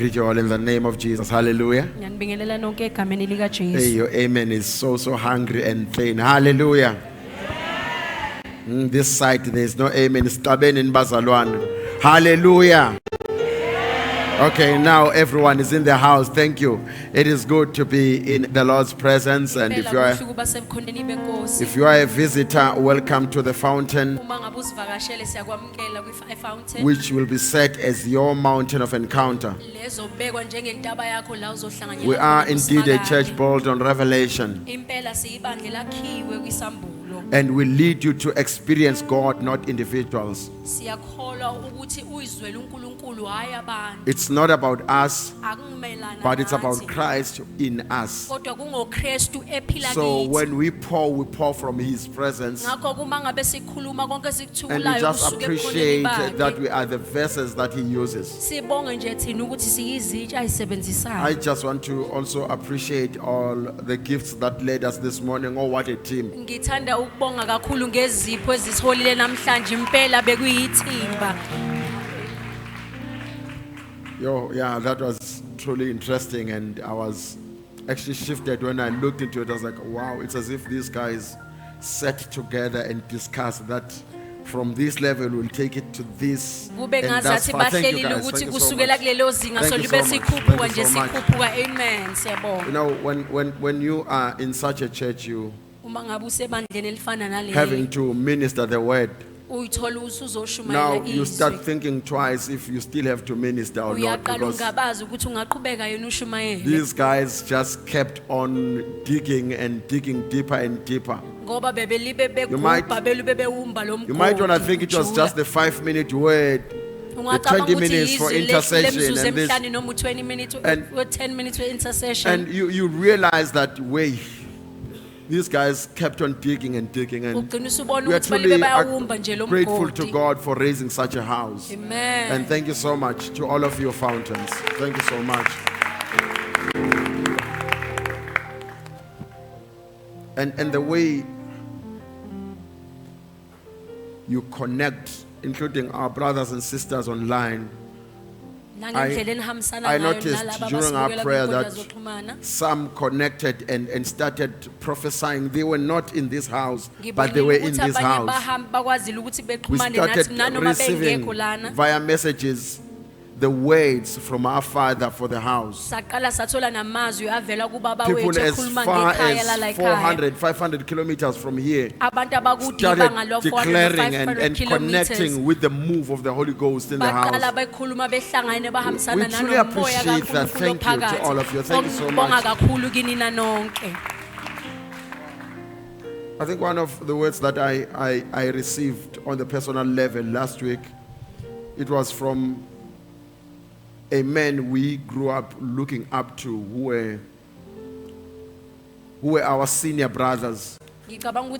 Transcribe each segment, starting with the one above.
Greet you all in the name of Jesus. Hallelujah. Ngiyanibingelela nonke egameni lika Hey, Jesu. your amen is so hungry and thin. Hallelujah. This side there is no amen. It's taben in Bazalwan. Hallelujah. Okay, now everyone is in the house. Thank you. It is good to be in the Lord's presence. And if you are a visitor, welcome to the fountain, which will be set as your mountain of encounter. We are indeed a church built on revelation, and we lead you to experience God, not individuals. It's not about us, but it's about Christ in us. So when we pour from His presence, and we just appreciate that we are the vessels that He uses. I just want to also appreciate all the gifts that led us this morning. Oh, what a team. Yeah, that was truly interesting, and I was actually shifted when I looked into it. I was like, wow, it's as if these guys sat together and discussed that from this level we'll take it to this, and that's far. Thank you guys. Thank you so much. You know, when you are in such a church, you having to minister the word. Now you start thinking twice if you still have to minister or not, because these guys just kept on digging and digging deeper and deeper. You might want to think it was just the 5-minute word, the 20 minutes for intercession, and you realize that way. These guys kept on digging and digging, and we are truly grateful to God for raising such a house. Amen. And thank you so much to all of your fountains. Thank you so much. And the way you connect, including our brothers and sisters online, I noticed during our prayer that some connected and started prophesying. They were not in this house, but they were in this house. We started receiving via messages the words from our Father for the house. People as far as 400, 500 kilometers from here started declaring and connecting with the move of the Holy Ghost in the house. We truly appreciate that. Thank you to all of you. Thank you so much. I think one of the words that I received on the personal level last week, it was from a man we grew up looking up to, who were our senior brothers. People who,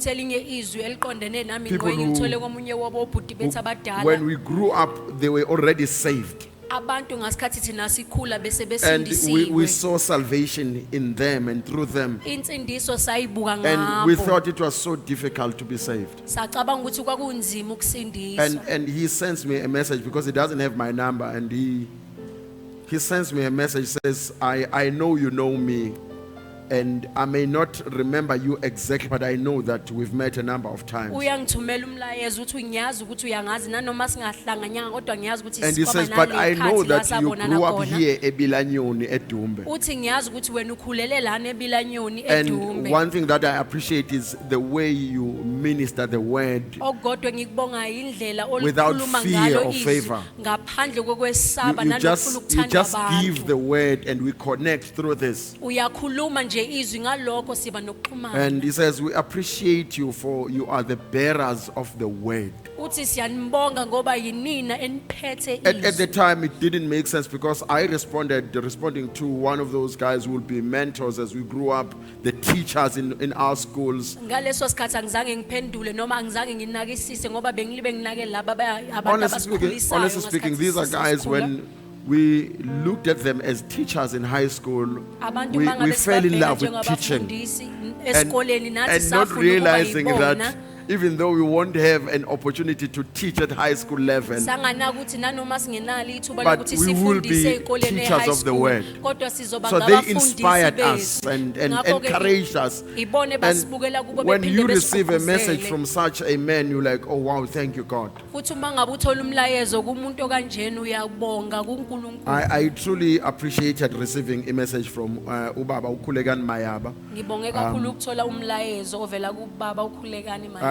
when we grew up, they were already saved. And we saw salvation in them and through them. And we thought it was so difficult to be saved. And he sends me a message because he doesn't have my number, and he sends me a message, says, I know you know me, and I may not remember you exactly, but I know that we've met a number of times. And he says, but I know that you grew up here at Bilanyoni at Dumbe. And one thing that I appreciate is the way you minister the word without fear or favor. You just give the word, and we connect through this. And he says, we appreciate you, for you are the bearers of the word. At the time, it didn't make sense, because I responding to one of those guys who would be mentors as we grew up, the teachers in our schools. Honestly speaking, these are guys, when we looked at them as teachers in high school, we fell in love with teaching, and not realizing that even though we won't have an opportunity to teach at high school level, but we will be teachers of the word. So they inspired us and encouraged us. And when you receive a message from such a man, you're like, oh wow, thank you, God. I truly appreciated receiving a message from Ubaba Ukulegan Mayaba.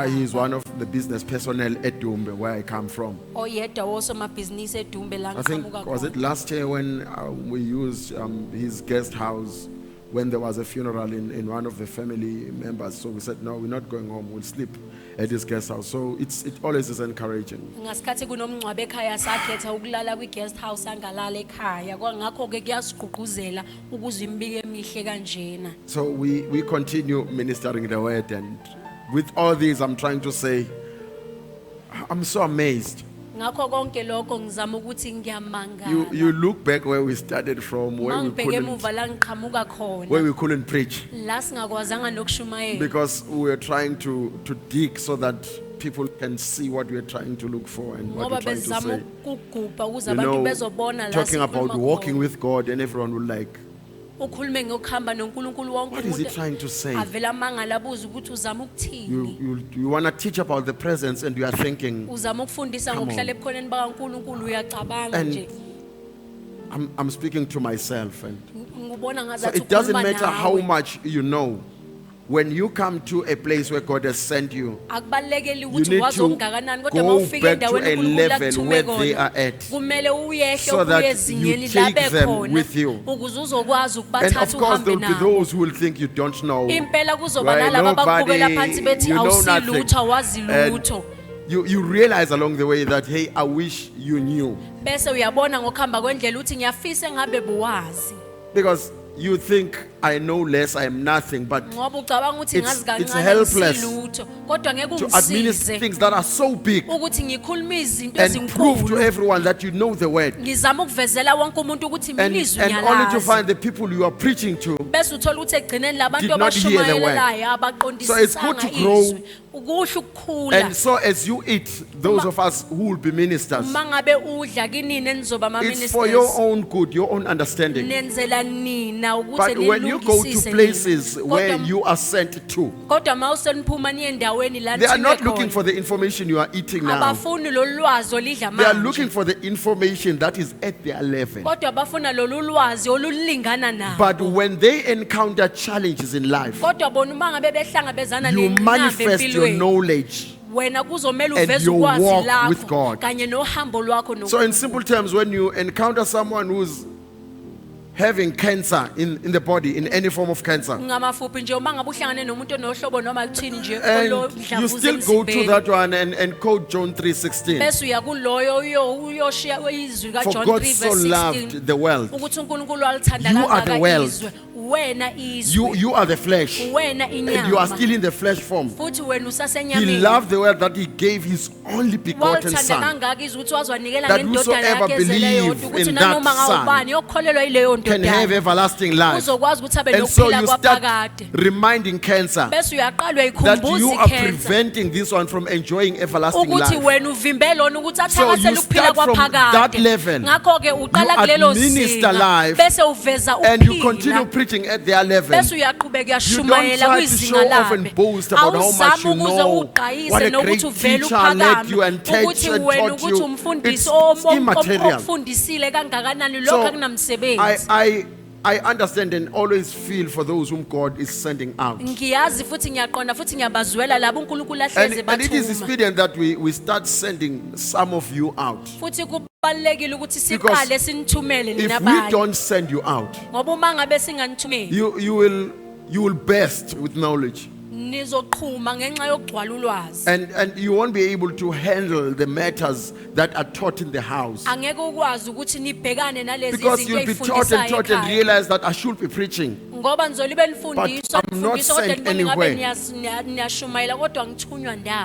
He is one of the business personnel at Dumbe, where I come from. I think, was it last year when we used his guest house when there was a funeral in one of the family members? So we said, no, we're not going home, we'll sleep at his guest house. So it always is encouraging. So we continue ministering the word, and with all these, I'm trying to say, I'm so amazed. You look back where we started from, where we couldn't preach, because we were trying to dig so that people can see what we're trying to look for and what we're trying to say. You know, talking about walking with God, and everyone will like, what is he trying to say? You want to teach about the presence, and you are thinking, and I'm speaking to myself, and so it doesn't matter how much you know. When you come to a place where God has sent you, you need to go back to a level where they are at, so that you take them with you. And of course, there will be those who will think you don't know, right? Nobody, you know nothing. And you realize along the way that, hey, I wish you knew. Because you think, I know less, I am nothing, but it's helpless to administer things that are so big and prove to everyone that you know the word, and only to find the people you are preaching to did not hear the word. So it's good to grow. And so as you eat, those of us who will be ministers, it's for your own good, your own understanding. But when you go to places where you are sent to, they are not looking for the information you are eating now. They are looking for the information that is at their level. But when they encounter challenges in life, you manifest your knowledge and your walk with God. So in simple terms, when you encounter someone who's having cancer in the body, in any form of cancer, and you still go to that one and quote John 3:16, for God so loved the world. You are the world. You are the flesh, and you are still in the flesh form. He loved the world that he gave his only begotten Son, that whosoever believes in that Son can have everlasting life. And so you start reminding cancer that you are preventing this one from enjoying everlasting life. So you start from that level, you administer life, and you continue preaching at their level. You don't try to show off and boast about how much you know, what a great teacher led you and taught you. It's immaterial. So I understand and always feel for those whom God is sending out. And it is expedient that we start sending some of you out. Because if we don't send you out, you will burst with knowledge. And you won't be able to handle the matters that are taught in the house. Because you'll be taught and realize that I should be preaching, but I'm not sent anywhere.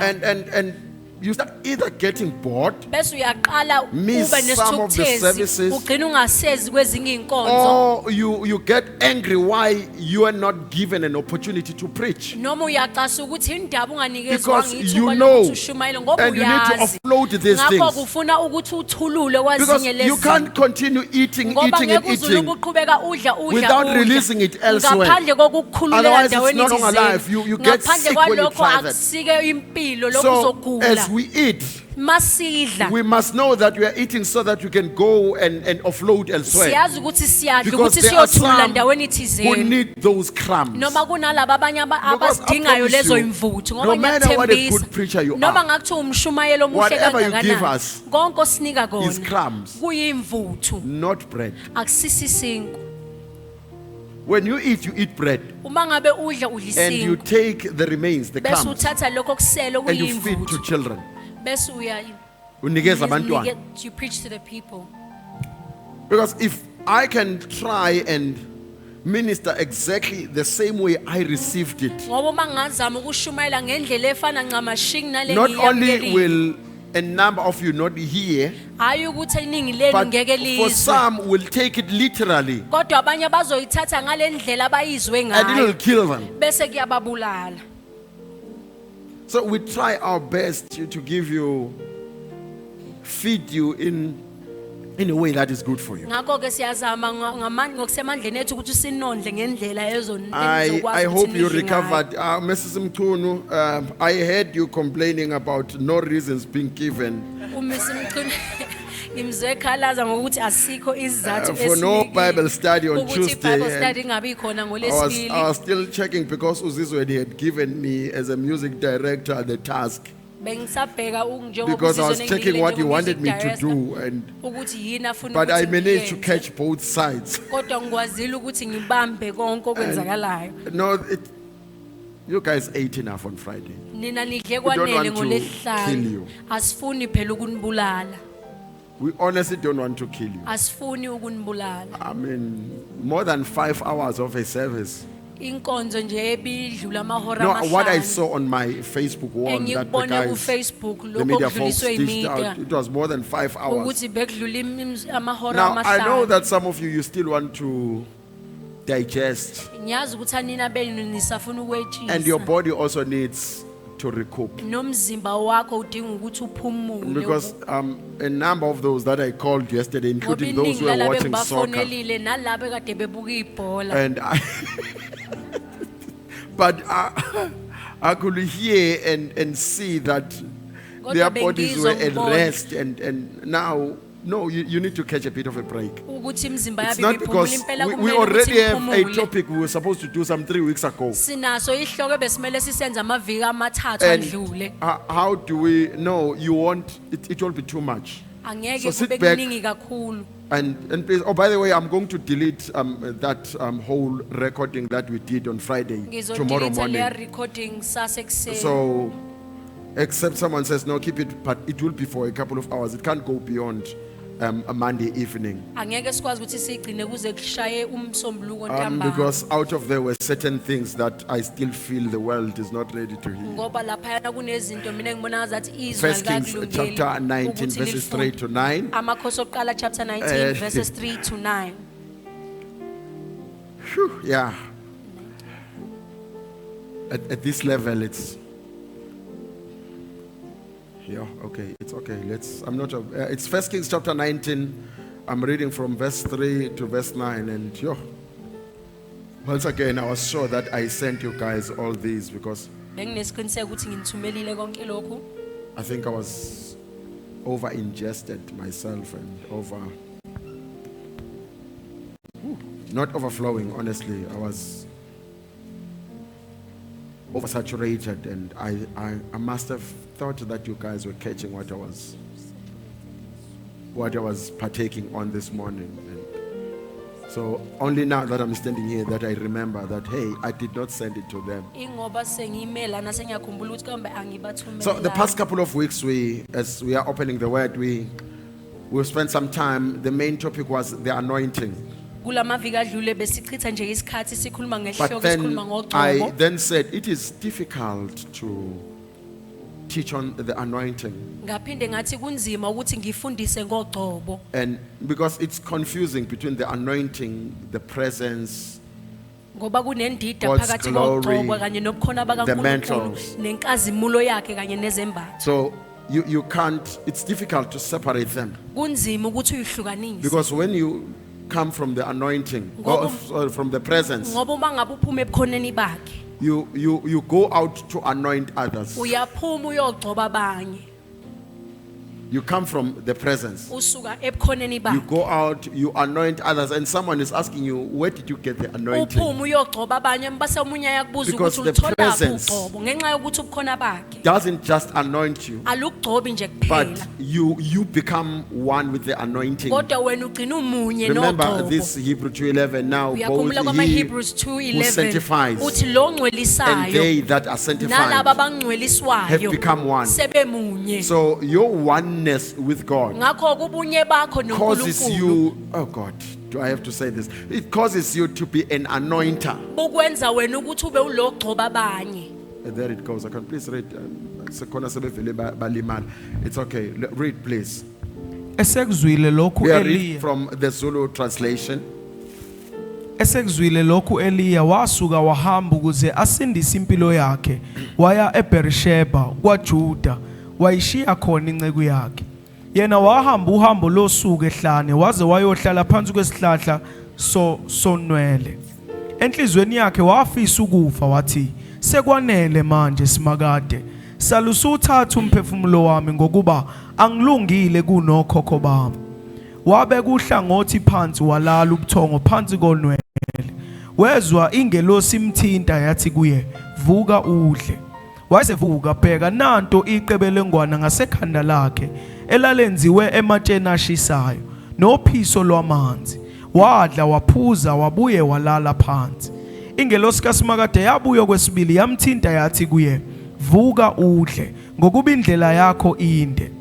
And you start either getting bored bese uyaqala Miss ube some of the services. nesithukuthezi ugcina ungasezi kwezinye inkonzo or you get angry why you are not given an opportunity to preach. noma uyaqasa ukuthi indaba unganikezwa Because you ngithuba know, lokuthi ushumayele ngoba and you need to uyazi offload these ngakho things. kufuna ukuthi uthulule Because kwezinye you lezi can't continue eating ngoba and ngeke uzulu eating. uqhubeka udla without releasing it elsewhere. ngaphandle kokukhululela Otherwise, it's endaweni not long thizeni. alive. You get Ngaphandle sick when you kwalokho try that. akusike impilo So lokuzogula as we eat, masidla we must know that we are eating so that we can go and offload elsewhere. siyazi ukuthi siyadla Because ukuthi there are siyothula some endaweni who thizeni need those crumbs. noma kunalabo abanye Because I abazidingayo promise lezo you, imvuthu no ngoba matter what a ngiyathembisa good preacher you noma are, ngakuthiwa umshumayelo omuhle whatever you give kangakanani us konke osinika is kona crumbs, kuyimvuthu not bread. akusisi isinkwa When you eat bread uma ngabe udla udla and you isinkwa take the remains, the bese crumbs, uthatha lokho okusele and you feed to okuyimvuthu children. bese Unikeza abantwana. you preach to the people Because if I can try and minister exactly the same way I received it, ngoba uma ngazama ukushumayela ngendlela efana ncamashing nale not only ngiyamkelile will a number of you not hear, hayi ukuthi iningi lenu but ngeke for lizwe some will take it literally kodwa abanye bazoyithatha ngale ndlela abayizwe and it will ngayo kill them. bese kuyababulala So we try our best to give you, feed you in a way that is good for you. ngakho ke siyazama ngokusemandleni ethu ukuthi sinondle ngendlela I hope you recovered. Mrs. Mkunu, I heard you complaining about no reasons being given ngimzwe khalaza ngokuthi asikho izizathu for no Bible study on ukuthi Bible Tuesday. study ingabi khona I ngolesibili was still checking because Uzizwe had given me as a music director the task, bengisabheka because I was checking what he wanted me to do, and ukuthi yini afuna but I ukuthi managed to ngiyenze. catch both sides. kodwa ngikwazile ukuthi ngibambe konke okwenzakalayo No, you guys ate enough on Friday. nina nidle want kwanele to kill ngolesihlanu you. asifuni phela ukunibulala We honestly don't want to kill you. asifuni ukunibulala I mean, more than 5 hours of a service. inkonzo nje ebidlula amahora No, what I amahlanu saw on my Facebook wall that the engikubone guys, kuFacebook the lokho media folks okudluliswe stitched imedia out, it was more than 5 hours. ukuthi bekudlula amahora Now, I know amahlanu that some of you still want to digest, ngiyazi ukuthi anina benu nisafuna and your ukwetshisa body also needs to recoup. nomzimba wakho udinga ukuthi uphumule Because a number of those that I called yesterday, ngoba including those iningi who are lalabe watching soccer, ngibafonelile nalabo ekade bebuka ibhola and but I could hear and see that their Kodwa bodies were at bengizwa rest, and now, no, you need to catch a bit of a break. ukuthi imizimba It's yabe not ibiphumule because impela we kumele already ukuthi have a iphumule topic we were supposed to do some 3 weeks ago. sinaso ihloko besimele sisenza amaviki amathathu And adlule how do we know you won't, it will be too much. angeke So sit kube back. kuningi kakhulu And please, oh, by the way, I'm going to delete that whole recording that we did on Friday, tomorrow ngizodilitha leya morning. recording sasekuseni So, except someone says, no, keep it, but it will be for a couple of hours. It can't go beyond a Monday evening. angeke sikwazi ukuthi sigcine kuze kushaye umsombuluko ntambama Because out of there were certain things that I still feel the world is not ready to hear. ngoba laphayana kunezinto mina ngibona ngazathi izwi First Kings alikakulungeli chapter 19, ukuthi verses 3 lilifunde. to 9. amakhosi okuqala chapter 19 verses 3 to 9 Phew, yeah. At this level, it's. Yeah, okay, it's okay. I'm not. It's First Kings chapter 19. I'm reading from verse 3 to verse 9, and once again, I was sure that I sent you guys all these because benginesiqiniseko ukuthi nginithumelile konke lokhu I think I was over ingested myself and not overflowing, honestly. I was oversaturated, and I must have thought that you guys were catching what I was partaking on this morning. And so only now that I'm standing here that I remember that, hey, I did not send it to them. ingoba sengimelana sengiyakhumbula ukuthi kambe angibathumela So the past couple of weeks, as we are opening the word, we spent some time. The main topic was the anointing. kulamaviki adlule besichitha nje isikhathi sikhuluma But ngehloko then sikhuluma I ngogcobo then said it is difficult to teach on the anointing. Ngaphinde ngathi kunzima ukuthi ngifundise ngogcobo. And because it's confusing between the anointing, the presence, Ngoba kunendida God's phakathi glory, kogcobo kanye nobukhona bakaNkulunkulu mantles. nenkazimulo yakhe kanye nezembatho. so you can't, it's difficult to separate them. Kunzima ukuthi uyihlukanise. Because when you come from the anointing, or from the presence, Ngoba uma ngabe uphuma ebukhoneni bakhe, you go out to anoint others. uyaphuma uyogcoba abanye. You come from the presence. Usuka ebukhoneni You bakhe. go out, you anoint others, and someone is asking you, where did you get the anointing? Uphuma uyogcoba abanye base omunye ayakubuza Because ukuthi the ulithola presence ugcobo ngenxa yokuthi ubukhona bakhe. Doesn't just anoint you, Alugcobi nje but kuphela. you become one with the anointing. Kodwa wena ugcina umunye Remember nogcobo. this Hebrew 2:11 now, Uyakhumbula both kwama he Hebrews who 2:11 sanctifies uthi lo and ngcwelisayo they that are nalabo sanctified abangcweliswayo have become one. sebemunye. So your oneness with God Ngakho kubunye bakho causes noNkulunkulu you, oh God, do I have to say this? It causes you to be an anointer. bukwenza wena ukuthi ube ulogcoba abanye. There it goes. I can please read. Sekhona sebevele balimala. It's okay. Read, please. Esekuzwile lokhu We are reading Eliya from the Zulu translation. Esekuzwile lokhu Eliya wasuka wahamba ukuze asindise impilo yakhe waya eBerisheba kwaJuda wayishiya khona inceku yakhe yena wahamba uhambo losuku ehlane waze wayohlala phansi kwesihlahla sonwele enhlizweni yakhe wafisa ukufa wathi sekwanele manje simakade salusuthatha umphefumulo wami ngokuba angilungile kunokhokho bami wabe kuhlangothi phansi walala ubuthongo phansi konwele wezwa ingelosi imthinta yathi kuye vuka udle wayesevuka bheka nanto iqebelengwana ngasekhanda lakhe elalenziwe ematsheni ashisayo nophiso lwamanzi wadla waphuza wabuye walala phansi ingelosi kaSimakade yabuya kwesibili yamthinta yathi kuye vuka udle ngokuba indlela yakho inde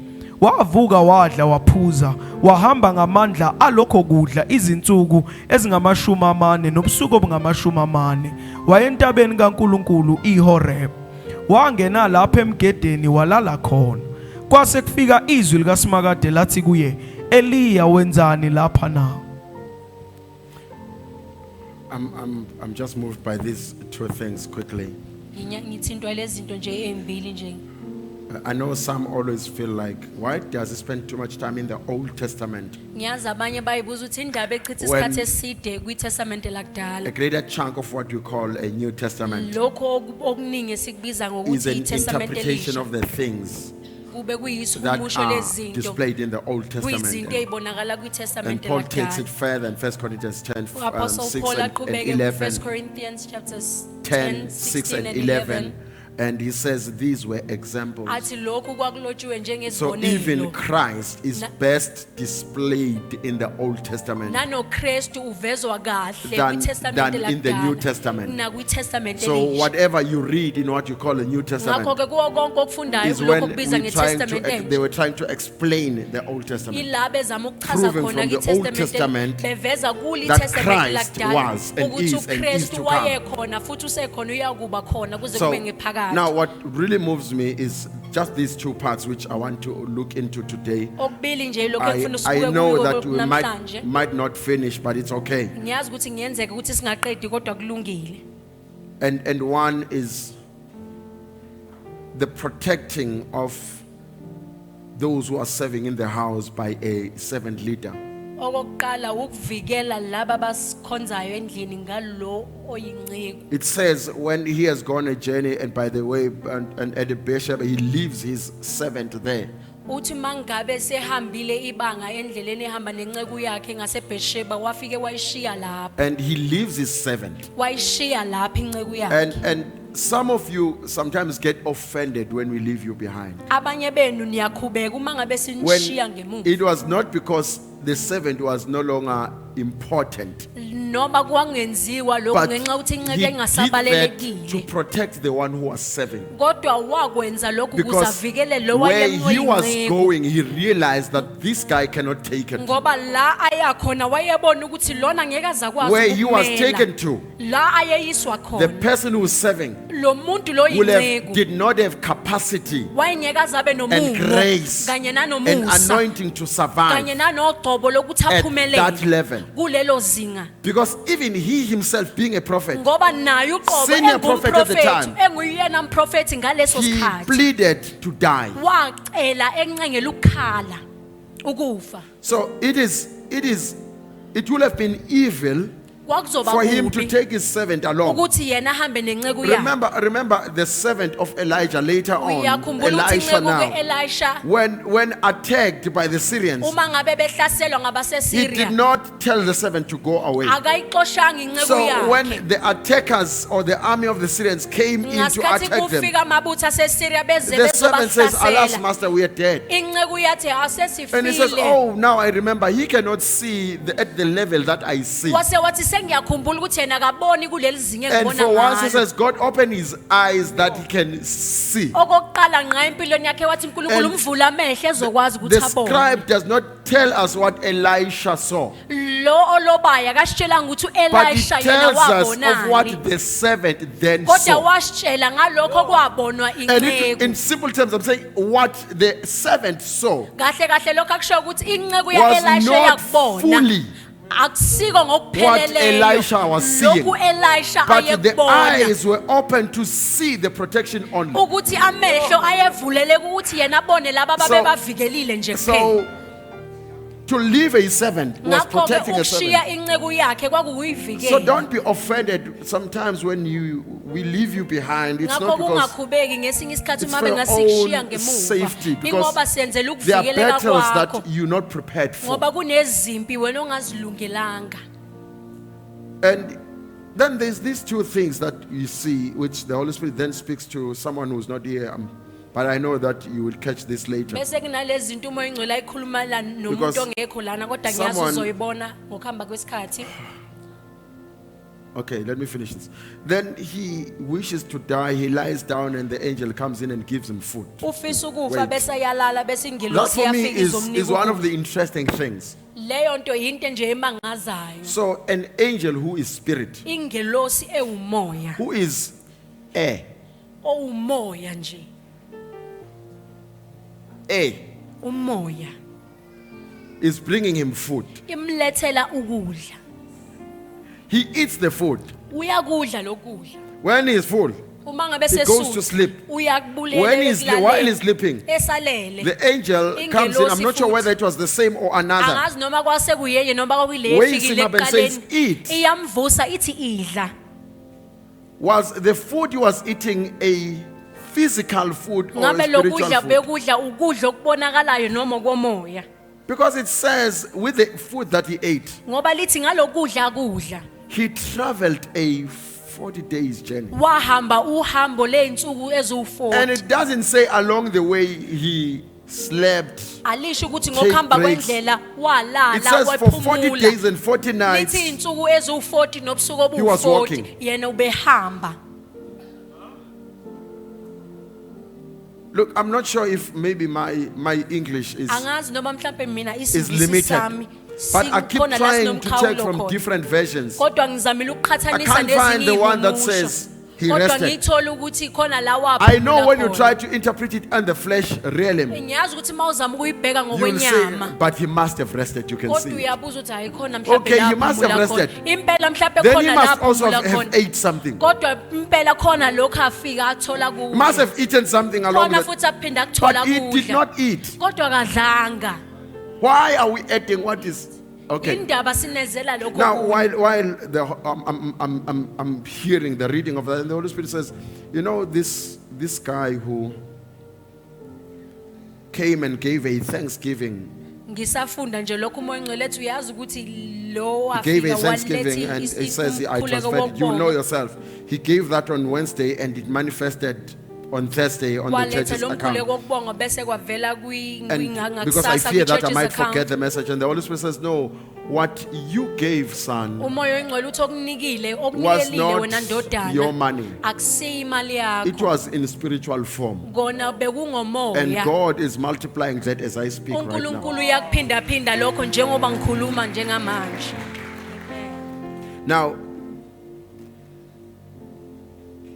wavuka wadla waphuza wahamba ngamandla alokho kudla izinsuku ezingama40 nobusuku obungama40 wayentabeni kaNkulunkulu iHoreb wangena lapha emgedeni walala khona kwase kufika izwi likaSimakade lathi kuye Eliya wenzani lapha na I'm just moved by these two things quickly. Ngithintwa lezi zinto nje ezimbili nje. I know some always feel like, why does he spend too much time in the Old Testament? Ngiyazi abanye bayibuza ukuthi indaba echitha isikhathi eside kwiTestamente lakudala. A greater chunk of what you call a New Testament Lokho okuningi sikubiza is ngokuthi an iTestamente interpretation elisha. of the things Kube kuyisu that kumusho are lezinto. displayed in the Old Kuyizinto Testament. ezibonakala And kwiTestamente Paul takes it lakudala. further in 1 Corinthians 10, Apostle 6 Paul and aqhubeke ku 1 11. Corinthians chapters 10, 6 and 11. And he says these were examples. Athi lokhu kwakulotshiwe So njengezibonelo. even Christ is best displayed in the Old Testament NanoKristu uvezwa kahle than kwiTestamente in the New lakudala. Testament. NakwiTestamente So elisha. whatever you read in what you call the New Testament Ngakho ke kuwo konke okufundayo is kulokho when okubiza ngeTestamente they were trying to explain the Old Testament. ilabo ezama ukuchaza Proving khona from the Old kwiTestamente Testament beveza kuli that iTestamente Christ lakudala was and ukuthi is and is uKristu to come. wayekhona futhi usekhona uyakuba khona kuze So kube ngephakade. now what really moves me is just these two parts which I want to look into today. Okubili nje lokho engifuna I usibuke know kuyo that we namhlanje. might not finish, but it's okay. Ngiyazi ukuthi ngiyenzeka ukuthi singaqedi kodwa kulungile. And one is the protecting of those who are serving in the house by a servant leader. Okokuqala ukuvikela laba abasikhonzayo endlini ngalo oyinceku. It says when he has gone a journey, and by the way, and at the Beersheba, he leaves his servant there. Uthi mangabe sehambile ibanga endleleni ehamba nenceku yakhe ngaseBersheba wafike wayishiya lapha. And he leaves his servant. Wayishiya lapha inceku yakhe. And some of you sometimes get offended when we leave you behind. Abanye benu niyakhubeka uma ngabe When sinishiya ngemuva. it was not because the servant was no longer important. noma kwangenziwa lokho But ngenxa ukuthi he inceke did that to engasabalekile protect the one who was serving. kodwa wakwenza lokho ukuze Because avikele lo where he was wayemnceke going, he realized that this guy cannot take it. ngoba la aya khona wayebona ukuthi lona ngeke azakwazi Where he was ukumela. taken to, La ayeyiswa the khona person who was serving lo muntu lo will have, yinceku did not have capacity wayengeke azabe and nomumo grace kanye and nanomusa anointing to survive kanye nanogcobo lokuthi at that aphumelele level. kulelo zinga Because even he himself, being a prophet, ngoba naye uqobo Senior prophet at the engumprofethi time, enguyena mprofethi ngaleso he sikhathi pleaded to die. wacela encengela ukukhala ukufa So it will have been evil kwakuzoba for him to kubi take his servant along. ukuthi yena ahambe nenceku yakhe Remember the servant of Elijah later on, uyakhumbula ukuthi Elisha inceku now, ke-elisha when attacked by the Syrians, uma ngabe behlaselwa he ngabasesiriya did not tell the servant to go away. akayixoshanga inceku So yakhe when the attackers or the army of the Syrians came in to ngasikhathi attack them, kufika amabutho asesiriya beze the servant says, "Alas, bezobahlasela master, we are dead." inceku yathi And he says, asesifile "Oh, now I remember. He cannot see at the level that I see." wase wathi sengiyakhumbula ukuthi yena akaboni kuleli zinga And engibona for once, he ngalo says, "God, open his eyes that he can see." okokuqala nqa empilweni yakhe wathi uNkulunkulu And umvula amehlo ezokwazi The ukuthi abone scribe does not tell us what Elisha saw, lo olobaya akasitshelanga ukuthi but he uElisha yena tells us of wabonani what the servant then kodwa saw. wasitshela ngalokho kwabonwa And in inceku simple terms, I'm saying what the servant saw kahle kahle lokho akusho ukuthi inceku was yaElisha not yakubona fully akusiko what ngokupheleleyo Elisha was seeing, lokhu Elisha but the ayekubona eyes were open to see the protection only. ukuthi amehlo ayevuleleka ukuthi yena abone laba So- babebavikelile nje kuphela So to leave a servant was ngakho ke protecting a ukushiya servant. inceku yakhe So kwakuyivikela don't be offended sometimes when we leave you behind. It's ngakho not because kungakhubeki ngesinye isikhathi it's uma for your bengasishiya own safety, ngemuva because ingoba siyenzela there are ukuvikeleka battles kwakho that you're not prepared for. ngoba kunezimpi wena ongazilungelanga And then there's these two things that you see, which the Holy Spirit then speaks to someone who's not here. But I know that you will catch this later. bese kunalezi zinto umoya ingcwele ayikhuluma Because nomuntu ongekho lana kodwa ngiyazi someone- uzoyibona ngokuhamba kwesikhathi Okay, let me finish this. Then he wishes to die. He lies down, and the angel comes in and gives him food. ufisa ukufa Wait. bese yalala bese That ingelosi for me yafika is izomnika one of ukudla. the interesting things. leyo nto yinto nje emangazayo So, an angel who is spirit, ingelosi ewumoya who is air, owumoya nje air, umoya is bringing him food. imlethela ukudla He eats the food. uyakudla lokudla When he is full, uma ngabe he goes to sleep. uyakubulela When while he's sleeping, esalele the angel comes in. I'm not sure whether it was the same or another. angazi noma kwasekuyeye noma kwakuyileyo Wakes him efikile up and says, ekuqaleni "Eat." iyamvusa ithi idla Was the food he was eating a physical food or a ngabe lokudla spiritual food? bekudla ukudla okubonakalayo noma komoya Because it says with the food that he ate, ngoba lithi ngalokudla kudla he traveled a 40 days journey. wahamba uhambo ley'nsuku And eziwu-40 it doesn't say along the way he slept. alisho ukuthi Take ngokuhamba breaks. kwendlela It walala says for 40 wephumula days and 40 nights. lithi iy'nsuku eziwu-40 nobusuku He was obuwu-40 walking. yena ubehamba Look, I'm not sure if maybe my English is angazi noma mhlampe mina limited. isingisi sami But I keep sikhona la trying to check sinomkhawulo from khona. different versions. kodwa ngizamile I ukuqhathanisa can't find the nezinye one that iy'humusho. says he kodwa rested. ngiyithole ukuthi khona la I know waphumula when you khona. try to interpret it in the flesh realm, ngiyazi ukuthi uma uzama ukuyibheka you will say, ngokwenyama but he must have rested. You can kodwa see. uyabuza ukuthi hayi khona Okay, mhlawumbe he must have la aphumula rested. khona. impela mhlawumbe Then he khona must la also aphumula have khona ate something. kodwa impela khona lokho afika athola He must kuwo have eaten something along khona the futhi aphinde akuthola But he did kudla not eat. kodwa kadlanga Why are we adding what is okay? indaba sinezela lokho Now, kuwo. while I'm hearing the reading of that, and the Holy Spirit says, you know, this guy who came and gave a thanksgiving, ngisafunda nje lokho umoya ingcwele ethi uyazi ukuthi lo he gave a wafika thanksgiving, and he says, I umkhuleko transferred it. You know wokubonga. yourself. He gave that on Wednesday, and it manifested on Thursday on the waletha church's lo mkhuleko account. wokubonga bese kwavela And because I ngakusasa fear that I kwi-church's might forget account the message, and the Holy Spirit says, no, what you gave, son, umoya oyingcwele uthi okunikile was okunikelile wena not your ndodana money. akusiyo imali It yakho was in spiritual form. kona And bekungomoya God is multiplying that as I speak right now. uNkulunkulu uyakuphindaphinda lokho njengoba ngikhuluma njengamanje. Now,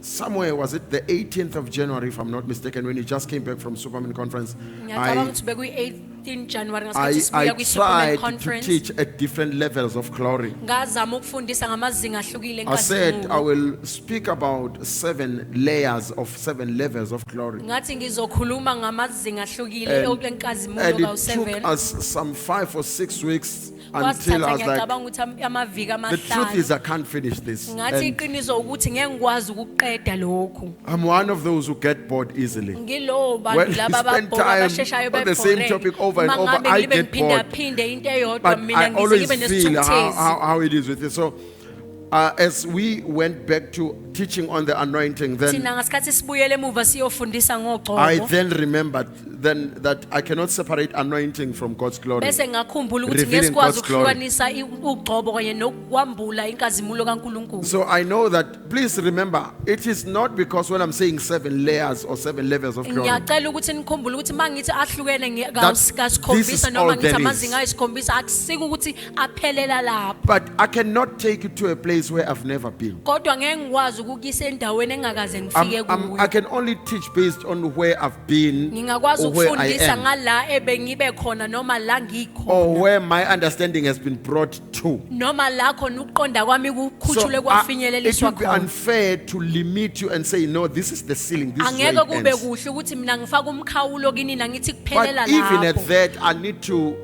somewhere, was it the 18th of January, if I'm not mistaken, when you just came back from Superman Conference, Ngiyacabanga ukuthi bekuyi-18 January I ngesikhathi sibuya kwi-Superman tried to Conference. teach at different levels of glory. Ngazama ukufundisa ngamazinga ahlukile I said I enkazimulo. will speak about 7 layers of 7 levels of glory. Ngathi ngizokhuluma ngamazinga ahlukile And enkazimulo it took kawu7. us some 5 or 6 weeks until I was like, ngiyacabanga ukuthi amaviki the truth is amahlanu. I can't finish this. Ngathi And iqiniso ukuthi ngeke ngikwazi ukuqeda lokhu. I'm one of those who get bored easily. Ngilo When bantu you laba spend ababhoka time abasheshayo on the same bebhore. topic over and Uma over, ngabe I ngibe get bored. ngiphindaphinde into eyodwa But mina I ngize always ngibe feel nesithukuthezi. how it is with it. So, as we went back to teaching on the anointing, then Thina ngasikhathi sibuyele emuva siyofundisa I ngogcobo. then remembered then that I cannot separate anointing from God's glory. Bese ngakhumbula ukuthi Revealing ngesikwazi God's glory. ukuhlukanisa ugcobo kanye nokwambula inkazimulo kaNkulunkulu. So I know that, please remember, it is not because when I'm saying 7 layers or 7 levels of glory, Ngiyacela ukuthi nikhumbule ukuthi mangithi ahlukene this kasikhombisa is noma all there ngithi is. amazinga ayisikhombisa akusike ukuthi aphelela lapho. but I cannot take you to a place where I've never been. Kodwa ngeke ngikwazi ukukisa endaweni engakaze ngifike I kuyo. can only teach based on where I've been Ngingakwazi or where I ukufundisa am, ngala ebengibe khona noma la or ngikhona. where my understanding has been brought to. Noma la khona ukuqonda kwami So kukhutshulwe it kwafinyeleliswa would be khona. unfair to limit you and say, no, this is the ceiling, this is where Angeke it kube ends. kuhle ukuthi mina ngifaka umkhawulo kini na ngithi But kuphelela even at lapho. that, I need to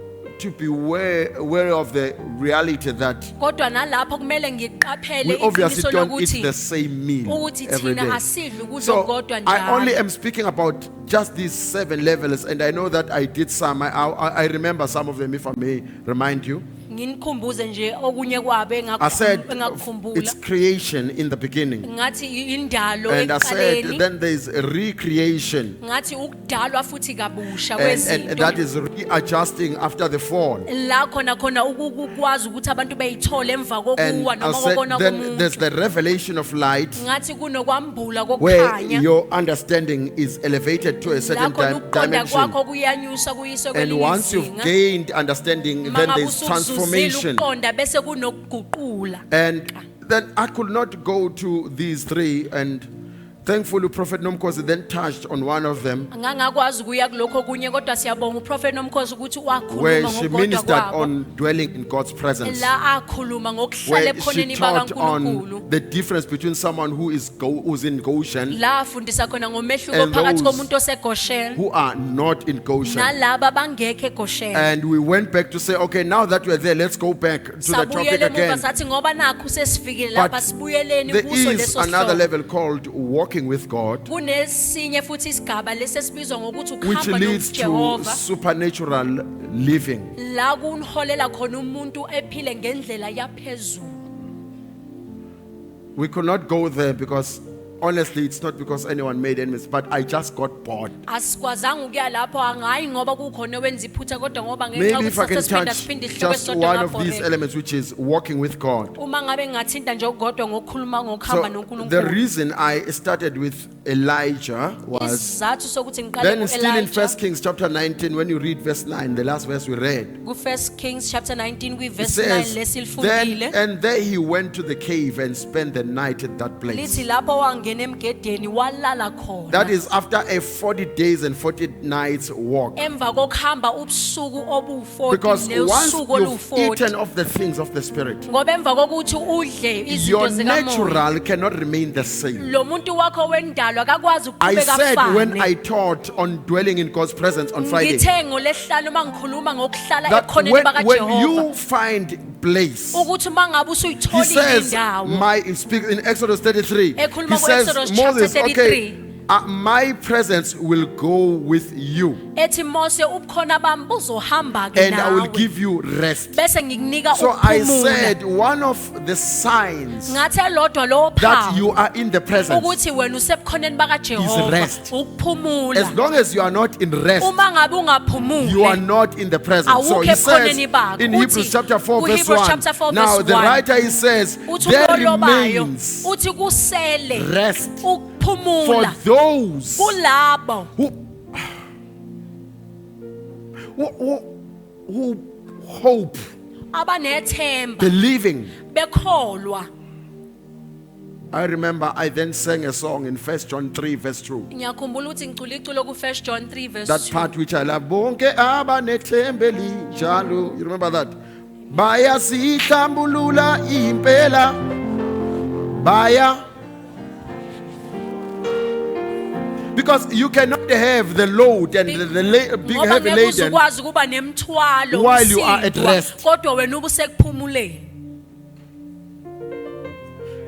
be aware of the reality that Kodwa nalapho kumele ngiqaphele we obviously iqiniso don't eat lokuthi the same meal ukuthi every thina day. asidli ukudla So kodwa I only njalo. am speaking about just these 7 levels, and I know that I did some. I remember some of them, if I may remind you. Nginikhumbuze nje okunye kwabe I said it's engakukhumbula. creation in the beginning, Ngathi indalo and I said ekuqaleni. then there's recreation, Ngathi ukudalwa futhi kabusha and that kwezinto. is readjusting after the fall. La khona ukukwazi ukuthi abantu beyithole emva And kokuwa I noma said kokona then there's komuntu. the revelation of light, Ngathi kunokwambula where kokukhanya. your understanding is elevated to a La certain khona ukuqonda dimension. kwakho kuyanyusa kuyiswe And kwelinye once you've izinga. gained understanding, then Mangabe there's usuzuzile transformation. ukuqonda bese kunokuguqula. And then I could not go to these 3, and thankfully Prophet Nomkhosi then touched on one of them, Angangakwazi ukuya kulokho kunye kodwa siyabonga uProfeti Nomkhosi ukuthi where wakhuluma she ngokodwa ministered kwabo. on dwelling in God's presence, La akhuluma ngokuhlala where she ebukhoneni taught bakaNkulunkulu. on the difference between someone who's in Goshen, La afundisa khona ngomehluko And phakathi those komuntu oseGoshen who are not in Goshen. nalaba bangekho eGoshen. And we went back to say, okay, now that we're there, let's go back to the topic Sabuyele emuva again. sathi ngoba nakho sesifikile But lapha sibuyeleni there kuso is leso another sihloko. level called walking with God, Kunesinye futhi isigaba lesesibizwa ngokuthi which ukuhamba leads to noJehova. supernatural living. La kunholela khona umuntu ephile ngendlela yaphezulu. We could not go there because, honestly, it's not because anyone made enemies, but I just got bored. Asikwazanga ukuya lapho angayi ngoba kukhona wenza iphutha kodwa ngoba ngenxa Maybe if I yokuthi can sasiphinda touch siphinde isihloko just esisodwa one of these ngapho. elements, which is walking with God. Uma ngabe ngingathinta nje okukodwa ngokukhuluma ngokuhamba So the noNkulunkulu. reason I started with Elijah was Isizathu sokuthi ngiqale then still in ngo-Elijah 1 Kings chapter 19, when you read verse 9, the last verse we read, ku-1 Kings chapter 19 it kwi-verse 9 says, lesilifundile. then and there he went to the cave and spent the night at that place. Lithi lapho wangena emgedeni walala khona. That is after a 40 days and 40 nights walk. Emva kokuhamba ubusuku obu-40 Because once nosuku you've eaten olu-40. of the things of the Spirit, Ngoba emva kokuthi udle izinto your zikamoya. natural cannot remain the same. Lo muntu wakho wendalo akakwazi I ukuqhubeka said when afane. I taught on dwelling in God's presence on Friday, Ngithe ngolesihlanu uma ngikhuluma ngokuhlala that ekhoneni when bakaJehova you find place, ukuthi uma ngabe he usuyitholile says, indawo speak in Exodus 33, ekhuluma he says, ku-Exodus Moses, chapter okay, 33 my presence will go with you, ethi Mose ubukhona bami buzohamba ke and I will nawe give you rest. bese ngikunika So I ukuphumula. said, one of the signs Ngathi elodwa lo that phawu you are in the presence, ukuthi wena usebukhoneni baka Is Jehova rest. as ukuphumula. long as you are not in rest, Uma ngabe you are ungaphumuli not in the presence. So awukho he says ebukhoneni bakho. in Uthi Hebrews chapter 4 verse kuHebrews 1. chapter 4 Now verse the 1. writer he says, uthi there ulolobayo remains uthi kusele rest for ukuphumula those kulabo who hope, abanethemba believing. bekholwa. I remember I then sang a song in 1 John 3 verse 2. Ngiyakhumbula ukuthi ngicula iculo ku 1 John 3 verse That 2. part which I love. Bonke abanethembe linjalo. You remember that? Bayasihlambulula impela. Baya. Because you cannot have the load and the big Ngoba heavy ngeke laden uzukwazi ukuba nemthwalo while you are at umsindwa, rest. kodwa wena ubusekuphumuleni.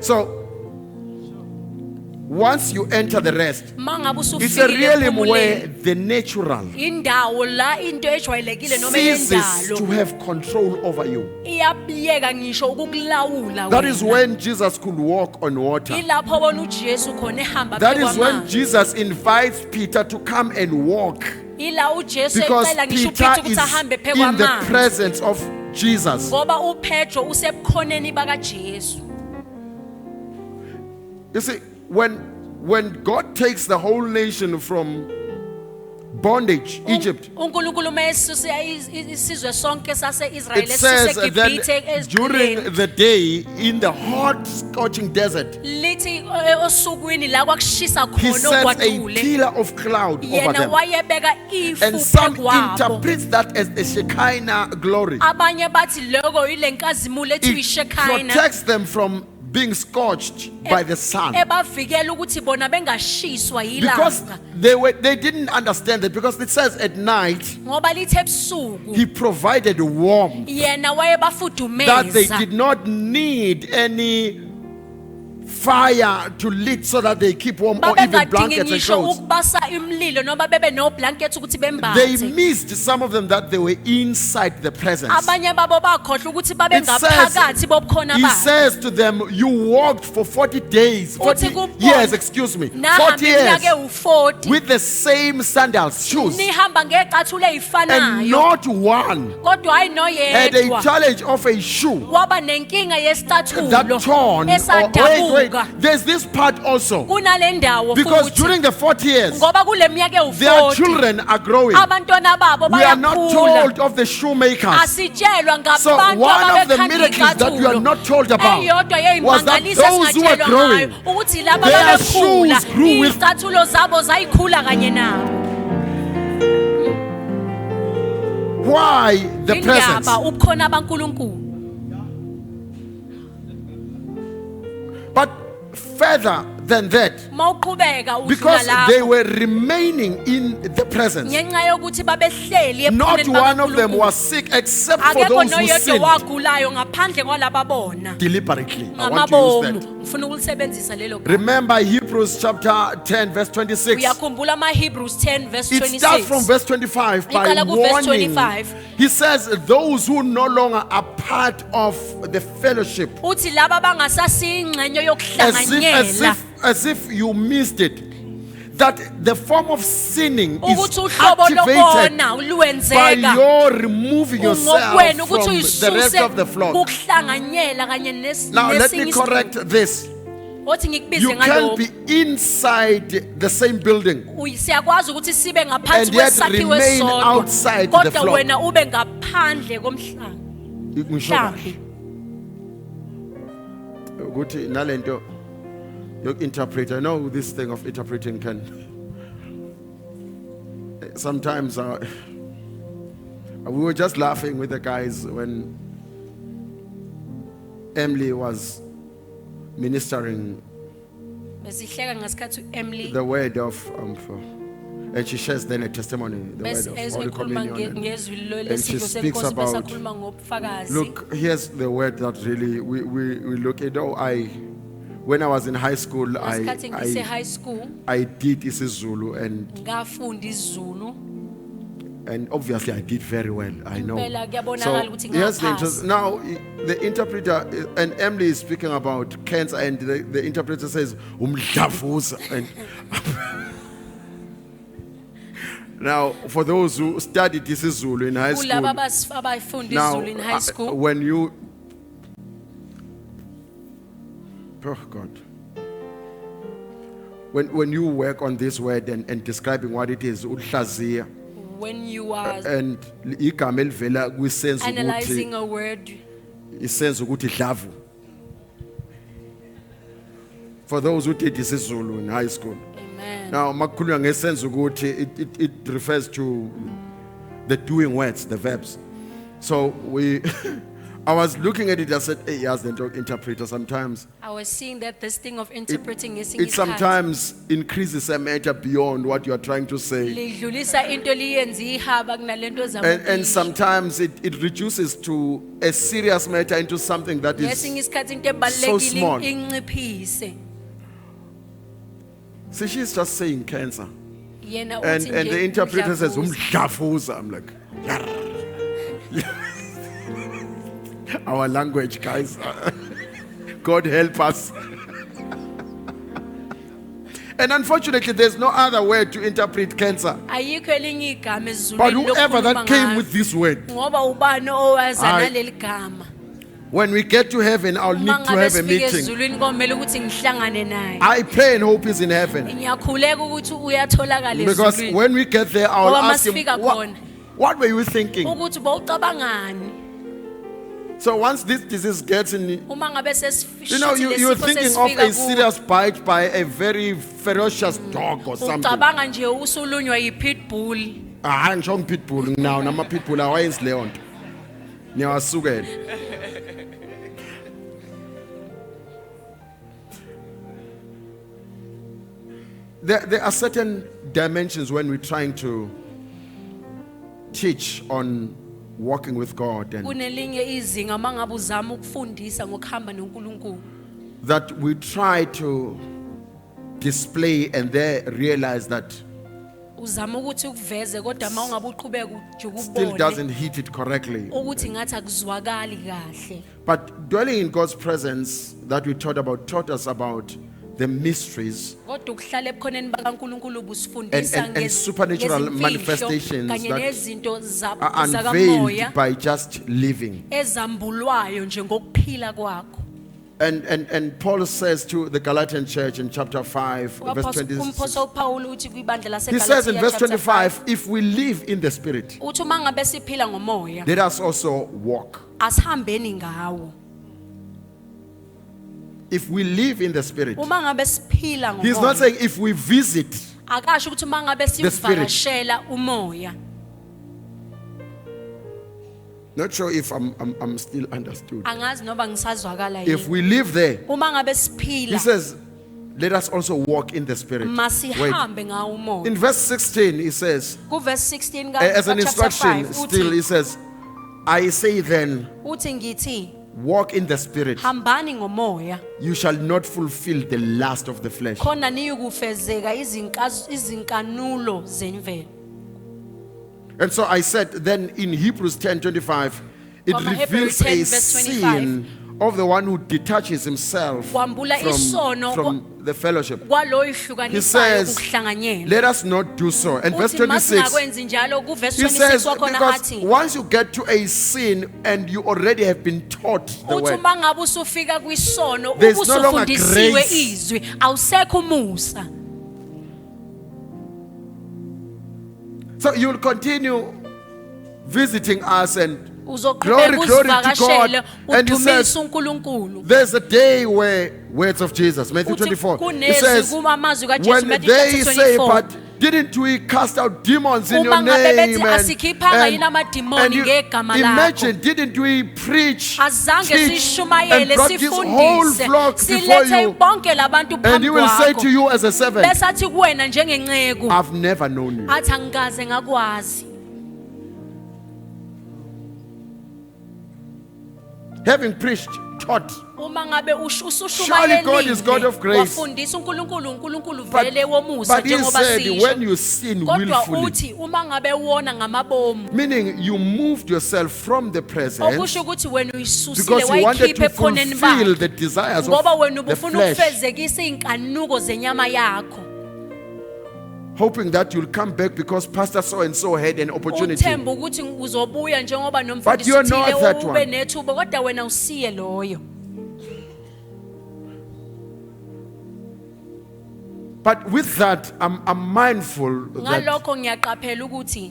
So once you enter the rest, Mangabe it's a usufikile realm where ekuphumuleni, the natural indawo la into ejwayelekile noma ceases to eyendalo have control over you. iyabiyeka ngisho ukukulawula That is wena. when Jesus could walk on water. Ilapho bona uJesu khona ehamba That phezu is when kwamanzi. Jesus invites Peter to come and walk, Ila uJesu because ecela ngisho Peter uPeter is ukuthi ahambe phezu in the kwamanzi. presence of Jesus. Ngoba uPetro usebukhoneni baka Jesu. You see, when God takes the whole nation from bondage, Egypt, uNkulunkulu mayesuse isizwe sonke sase-Israel it says esise that Gibhithe during ezigqileni. the day in the hot, scorching desert, Lithi osukwini la kwakushisa he khona sets a okwadule. pillar of cloud over Yena them. wayebeka ifu And some phekwabo. interpret that as the Shekinah glory. Abanye bathi loko ile nkazimulo ethiwa It iShekinah. protects them from being scorched by the sun. Ebavikela ukuthi bona bengashiswa Because yilanga. they didn't understand that, because it says at night Ngoba lithe ebusuku he provided warmth, yena that they wayebafudumeza. did not need any fire to lit so that they keep warm, or even Babengadingi blankets and ngisho clothes. ukubasa imlilo noma bebe no blankets ukuthi They bembathe. missed, some of them, that they were inside the presence. Abanye babo bakhohlwa ukuthi babe It says, ngaphakathi bobukhona he bakhe. says to them, you walked for 40 days, 40 Uthi kubona, years, excuse me, 40 Nahamba years iminyaka ewu-40 with the same sandals, shoes, nihamba ngecathulo and ezifanayo not one kodwa hayi had a noyedwa challenge of a shoe waba nenkinga that yesicathulo torn. Wait, esadabuka. there's this part also, Kunale ndawo because futhi during the 40 years, ngoba kule minyaka their ewu-40 children are growing. abantwana babo We are not bayakhula. told of the shoemakers. Asitshelwa So ngabantu one of the ababekhanda miracles that we are iy'cathulo. not told about Eyodwa was that yey'mangaliso those who were esingatshelwa growing, ngayo ukuthi laba their babekhula shoes grew with- iy'cathulo zabo zayikhula kanye nabo. why the presence? Indaba ubukhona baNkulunkulu. But further than that, Mawuqhubeka udlula because they lapho were remaining in the presence, ngenxa yokuthi babehleli not ebukhoneni one of them bakaNkulunkulu. was sick except for Akekho those who noyedwa sinned wagulayo ngaphandle kwalaba bona. deliberately. I want to use Ngamabomu. that. Ngifuna ukulisebenzisa lelo gama. Remember Hebrews chapter 10 verse 26. Uyakhumbula ama-Hebrews 10 verse It starts from 26. verse 25 by Iqala ku-verse warning. 25. He says, those who no longer are part of the fellowship, Uthi laba bangasasiyingxenye yokuhlanganyela. as if you missed it, that the form of sinning is Ukuthi uhlobo activated lokona by luwenzeka. your removing yourself Ngokwenu from ukuthi the rest uyisuse of the flock. kukuhlanganyela kanye Now let me nesinye correct this. othi ngikubize You can't ngalokho. be inside the same building Siyakwazi ukuthi sibe ngaphansi and yet kwesakhiwo remain esisodwa outside the kodwa flock. wena ube ngaphandle komhlanga. Ngisho Mhlambi ukuthi nalento yoku-interpret. I know this thing of interpreting can sometimes we were just laughing with the guys when Emily was ministering besihleka ngasikhathi uEmily the word of and she shares then a testimony, the bese word of Holy ekhuluma Communion. ngezwi and she lesidlo speaks senkosi bese about, akhuluma ngobufakazi. look, here's the word that really we look, when I was in high school, Ngesikhathi ngise-high school I did isiZulu ngafunda isiZulu. and obviously I did very well. I know. Impela kuyabonakala ukuthi here's the ngaphasi. now the interpreter and Emily is speaking about cancer, and the interpreter says umdlavuza. And now, for those who studied isiZulu in high school, Kulaba abafunda isiZulu in high school. when you, oh God, when you work on this word and describing what it is, uhlaziya, When you are and igama elivela kwisenzo analyzing ukuthi a word, isenzo ukuthi dlavu. For those who did isiZulu in high school. amen. Now, makhulunywa ngesenzo ukuthi it refers to the doing words, the verbs. So I was looking at it, I said, hey, as the interpreter, sometimes I was seeing that this thing of interpreting is it sometimes increases a matter beyond what you are trying to say. lidlulisa into liyenze ihaba kunalento And sometimes it reduces to a serious matter into something that ngesinye is isikhathi into so small. ebalulekile inciphise. See, she's just saying cancer. Yena And uthi nje the interpreter says, umdlavuza. umdlavuza. I'm like, our language, guys. God help us. And unfortunately, there's no other word to interpret cancer. Ayikho elinye igama esiZulwini But whoever that lokukhuluma came ngalo. with this word, Ngoba ubani owaza I- naleli gama. when we get to heaven, I'll need Uma to ngabe have a sifike meeting. ezulwini komele ukuthi ngihlangane naye. I pray and hope he's in heaven. Ngiyakhuleka ukuthi uyatholakala Because ezulwini. when we get there, I'll Ngoba ask him, masifika what, khona. what were you thinking? Ukuthi bowucabangani? So once this disease gets in, Uma ngabe you know, you're thinking of a kuwo. serious bite by a very ferocious dog or something. Ucabanga nje usulunywa yi-pitbull. Ah, ngishongo pitbull now, nama pitbull awayenzi leyo nto. Niyawasukela. There are certain dimensions when we're trying to teach on walking with God, and Kunelinye izinga mangabe uzama ukufundisa ngokuhamba noNkulunkulu. that we try to display and there realize that Uzama ukuthi ukuveze kodwa mawungabe uqhubeka ujike still ubone doesn't hit it correctly. ukuthi ngathi akuzwakali kahle. But dwelling in God's presence that we taught us about the mysteries Kodwa ukuhlala ebukhoneni bakaNkulunkulu busifundisa and supernatural ngezimfihlo manifestations kanye that nezinto are zakamoya unveiled by just living. ezambulwayo nje ngokuphila kwakho. And Paul says to the Galatian church in chapter 5, verse 26. Umpostoli Paul uthi kwibandla He says in laseGalatia verse chapter 25, if we live in the Spirit, uthi uma ngabe siphila ngomoya let us also walk. asihambeni ngawo. If we live in the Spirit, Uma ngabe siphila he's not ngomoya saying if we visit. akasho ukuthi uma ngabe Spirit. sivakashela umoya. Not sure if I'm still understood. Angazi noba ngisazwakala If yini. we live there, Uma ngabe he siphila says, let us also walk in the Spirit. Wait. masihambe ngawo umoya. In verse 16, he says, Ku verse 16 as an chapter instruction, 5 still, he uthi says, I say then, uthi ngithi walk in the Spirit. hambani ngomoya You shall not fulfill the lust of the flesh. khona niyukufezeka izinkanulo zemvelo. And so I said, then in Hebrews 10:25, it From reveals Hebrews 10 a verse 25. sin of the one who detaches himself Kwambula isono from the fellowship. kwalo He ihlukanisayo says, ukuhlanganyela. let us not do so. And verse Uthi 26, masingakwenzi njalo ku verse he 26 says, wakhona because athi once you get to a sin and you already have been taught the uthi word, uma ngabe usufika kwisono There's no longer ubusufundisiwe grace. izwi awusekho umusa. so you'll continue visiting us and Uzoqhubeka Glory, glory to uzivakashele God. And he udumise says, uNkulunkulu. there's a day where words of Jesus, Matthew Uthi 24, he kunezwi says, kumamazwi kaJesu when Matthew they chapter say, 24. but didn't we cast out demons in your Uma ngabe bethi name? asikhiphanga yini amadimoni ngegama lakho. Imagine, didn't we preach, Azange teach, sishumayele and brought this whole sifundise flock before silethe you? bonke labantu And phambi he will say to kwakho. you as a servant, Bese athi kuwena njengenceku I've never known you. athi angikaze ngakwazi. having preached, taught. Uma ngabe Surely God is God of grace. wafundisa uNkulunkulu But, vele womusa but he njengoba said, sisho. when you sin Kodwa willfully, uthi uma ngabe wona ngamabomu meaning you moved yourself from the presence okusho ukuthi wena uyisusile because you wanted wayikhipha to ekhoneni fulfill bakhe the desires ngoba of wena the ubufuna flesh, ukufezekisa inkanuko zenyama yakho hoping that you'll come back because Pastor so and so had an opportunity. uthemba ukuthi uzobuya njengoba But you're not nomfundisi that ube one. nethuba kodwa wena usiye loyo. But with that, I'm mindful that Ngalokho ngiyaqaphela ukuthi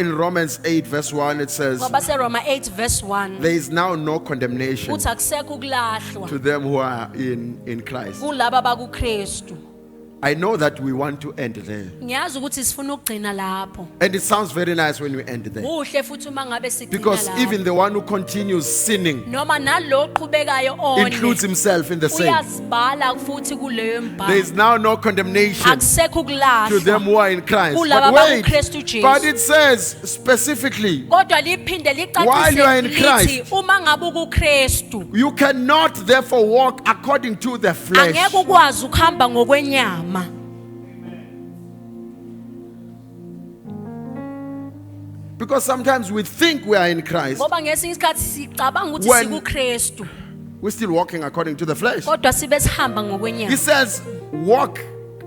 in Romans 8 verse 1 it says, ngoba seRoma 8 verse 1 there is now no condemnation uthi akusekho ukulahlwa to them who are in Christ. kulabo abakuKristu. I know that we want to end there. Ngiyazi ukuthi sifuna ukugcina lapho. And it sounds very nice when we end there. Kuhle futhi uma ngabe sigcina Because lapho. even the one who continues sinning Noma nalo qhubekayo one includes himself in the same. uyazibhala futhi kuleyo There is mbhalo. now no condemnation Akusekho to them ukulahlwa. who are in Christ. Kulaba But wait, abakuKristu Jesu. but it says specifically, Kodwa liphinde While you are in lithi Christ, uma ngabe ukuKristu you cannot therefore walk according to the flesh. angeke ukwazi ukuhamba ngokwenyama. Because sometimes we think we are in Christ, Ngoba ngesinye isikhathi sicabanga ukuthi When- sikuKristu we're still walking according to the flesh. kodwa sibe sihamba He ngokwenyama. says, walk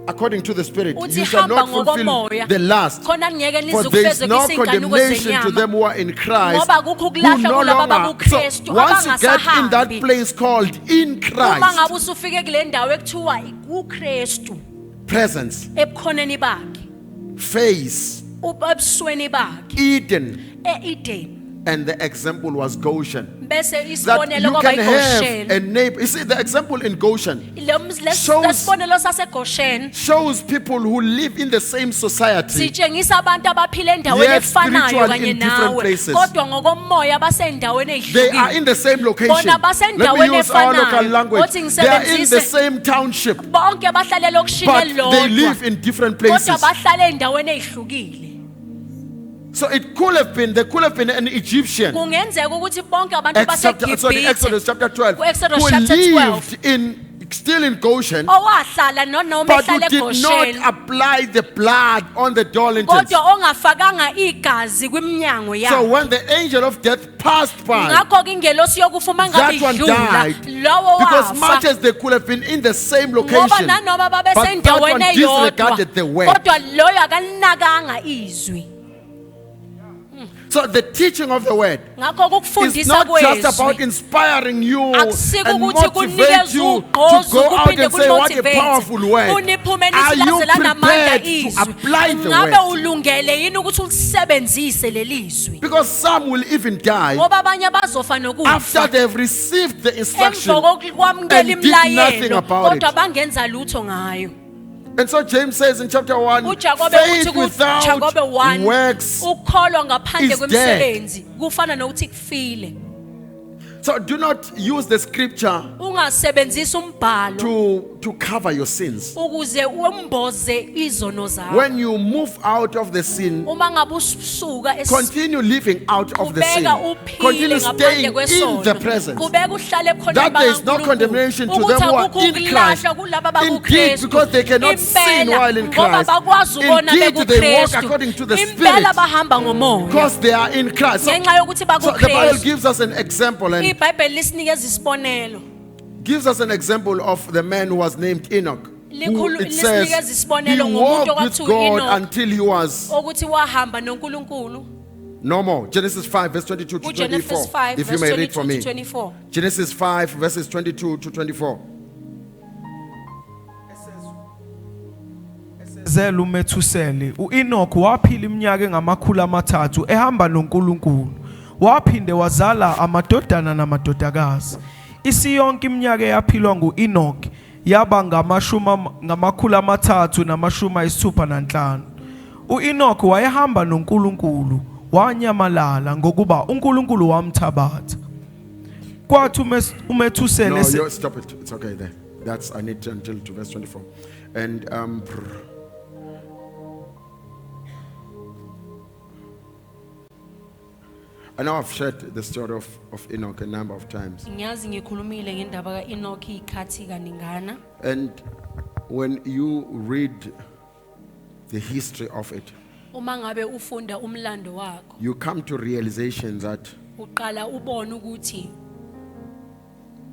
according to the Spirit. Uthi You shall hamba not fulfill ngokomoya. the last. Khona ngeke For there is no nizukufezekisa inkanuko condemnation to zenyama. them who are in Christ. Ngoba kukho Who ukulahla no kulabo longer. So abakuKristu once you get in that abangasahambi. place called in Uma Christ, ngabe usufike kule ndawo ekuthiwa kuKristu presence, ebukhoneni bakhe, face, ebusweni bakhe, Eden, eEden. and the example was Goshen. Bese That isibonelo you kwaba can have a iGoshen. neighbor. You see, the example in Goshen shows- Lesibonelo saseGoshen shows people who live in the same society, sitshengisa abantu abaphila endaweni Yet efanayo spiritually kanye in different nawe places. kodwa ngokomoya basendaweni they are ezihlukile. in the same location. Bona Let me basendaweni use our efanayo. local language. Othi They are in the ngisebenzise same township, bonke bahlale lokishini but they elilodwa live in different kodwa places. bahlale endaweni ezihlukile. So it could have been, there could have been an Egyptian. Kungenzeka ukuthi bonke abantu Exodus chapter 12, Ku-Exodus who chapter 12. lived still in Goshen, owahlala noma but who ehlala did not eGoshen apply the blood on the door lintels. kodwa ongafakanga igazi kwimnyango So yakhe. when the angel of death passed by, Ngakho ke ingelosi yokufa uma ngabe that one idlula died. lowo Because much wafa as they could have been in the same ngoba location, nanoma but that one babesendaweni disregarded the eyodwa word. kodwa loyo akalinakanga izwi. So the teaching of the word Ngakho is ukufundisa not just about kwezwi inspiring you akusiko and ukuthi motivate kunikeze you to ugqozi go out kuphinde and say what a kumotivate powerful word. uniphumeni Are you silazelana amandla prepared to izwi apply the ngabe word? ulungele yini ukuthi ulisebenzise leli zwi Because some will even die ngoba abanye bazofa after nokufa they've received the instruction emva kokwamukela and did nothing imlayelo about kodwa it. bangenza lutho ngayo. And so James says in chapter 1, uJakobe faith uthi without kuJakobe 1 works. ukholwa ngaphandle is kwemisebenzi kufana nokuthi kufile. So do not use the scripture Ungasebenzisa umbhalo to cover your sins. ukuze umboze izono zakho. When you move out of the sin, Uma ngabe usuka continue living out of the sin. kubeka Continue uphile staying ngaphandle in the kwesono. presence. Kubeka uhlale khona That there is no condemnation to them who are in Christ. Indeed, because they cannot sin while in Christ. Indeed, they walk according to the Spirit. Impela bahamba ngomoya. Because they are in Christ. So, Ngenxa yokuthi so the Bible bakuKristu. gives us an example and iBhayibheli lisinikeza isibonelo. gives us an example of the man who was named Enoch. Who it Lisinikeza says he isibonelo ngomuntu walked with okwathiwa God uEnoch until he was ukuthi wahamba noNkulunkulu. no more. Genesis 5 verse 22 to UGenesis 24. 5 If you verse may read for 22 me. to 24. Genesis 5 verses 22 to 24. Zela uMethusele uEnoch waphila iminyaka engamakhulu amathathu ehamba noNkulunkulu waphinde wazala amadodana namadodakazi isiyonke iminyaka eyaphilwa nguEnoch yaba ngamakhulu amathathu namashumi ayisithupha nanhlanu uEnoch wayehamba noNkulunkulu wanyamalala ngokuba uNkulunkulu wamthabatha kwathi uMethusele No, stop it. It's okay there. That's I need to until to verse 24. And I know I've shared the story of Enoch a number of times. Ngiyazi ngikhulumile ngendaba kaEnoch ikhathi kaningana. And when you read the history of it, Uma ngabe ufunda umlando wakho, you come to realization that uqala ubone ukuthi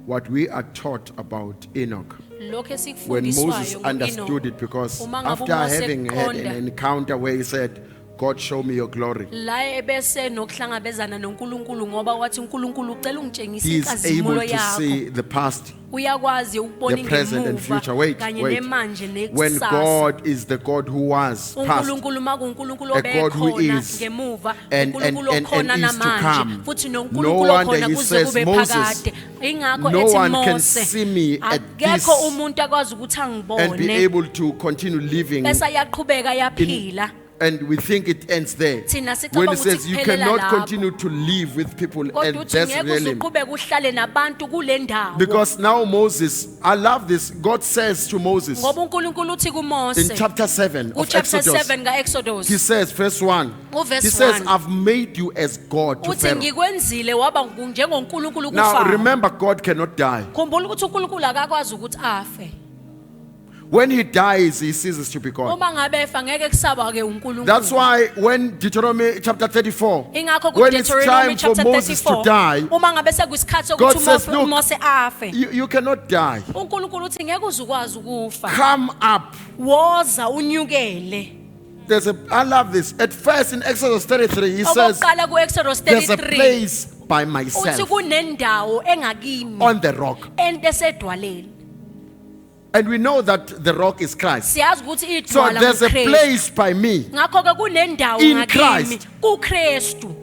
what we are taught about Enoch, lokho when esikufundiswayo Moses understood it, because Uma ngabe after uMose having had eqonda. an encounter where he said, God, show me your glory, la ebese nokuhlangabezana noNkulunkulu ngoba wathi uNkulunkulu ucela ungitshengise he is able inkazimulo to yakho. see the past, Uyakwazi ukubona the present and future. Wait, kanye wait. nemanje When nekusasa. God is the God who was past, uNkulunkulu makuNkulunkulu a God who obekhona is ngemuva, and uNkulunkulu okhona is to namanje, come. futhi No noNkulunkulu wonder okhona he kuze says, kube Moses, phakade. Ingakho no ethi one can Mose, see me at akekho this umuntu akwazi ukuthi and be angibone able to continue living. bese yaqhubeka yaphila. And we think it ends there. Thina sicabanga When it ukuthi says you kuphelela cannot lapho. continue to live with people, Kodwa and uthi that's ngeke really. uzuqhubeka uhlale nabantu kule ndawo. Because now Moses, I love this. God says to Moses Ngoba uNkulunkulu uthi in kuMose chapter 7 of chapter Exodus, 7 kaExodus, he says, verse 1, Verse he says, 1. I've made you as God to uthi Pharaoh. ngikwenzile waba njengoNkulunkulu Now kuFaro. remember, God cannot die. Khumbula ukuthi uNkulunkulu akakwazi ukuthi afe. When he dies, he ceases to be God. Uma ngabe efa ngeke kusaba ke uNkulunkulu. That's why when Deuteronomy chapter 34, Ingakho when it's kuDeuteronomy time for chapter Moses to 34, die, uma ngabe sekuyisikhathi God sokuthi says, look, uMose afe, you cannot die. uNkulunkulu uthi ngeke uzukwazi ukufa. Come up. Woza unyukele. I love this. At first in Exodus 33, he says, Okokuqala kuExodus there's a 33 place by uthi myself kunendawo engakimi on the rock. esedwaleni. And we know that the rock is Christ. Siyazi ukuthi So idwala there's a nguKristu. place by me. Ngakho ke kunendawo In ngakimi Christ. kuKristu.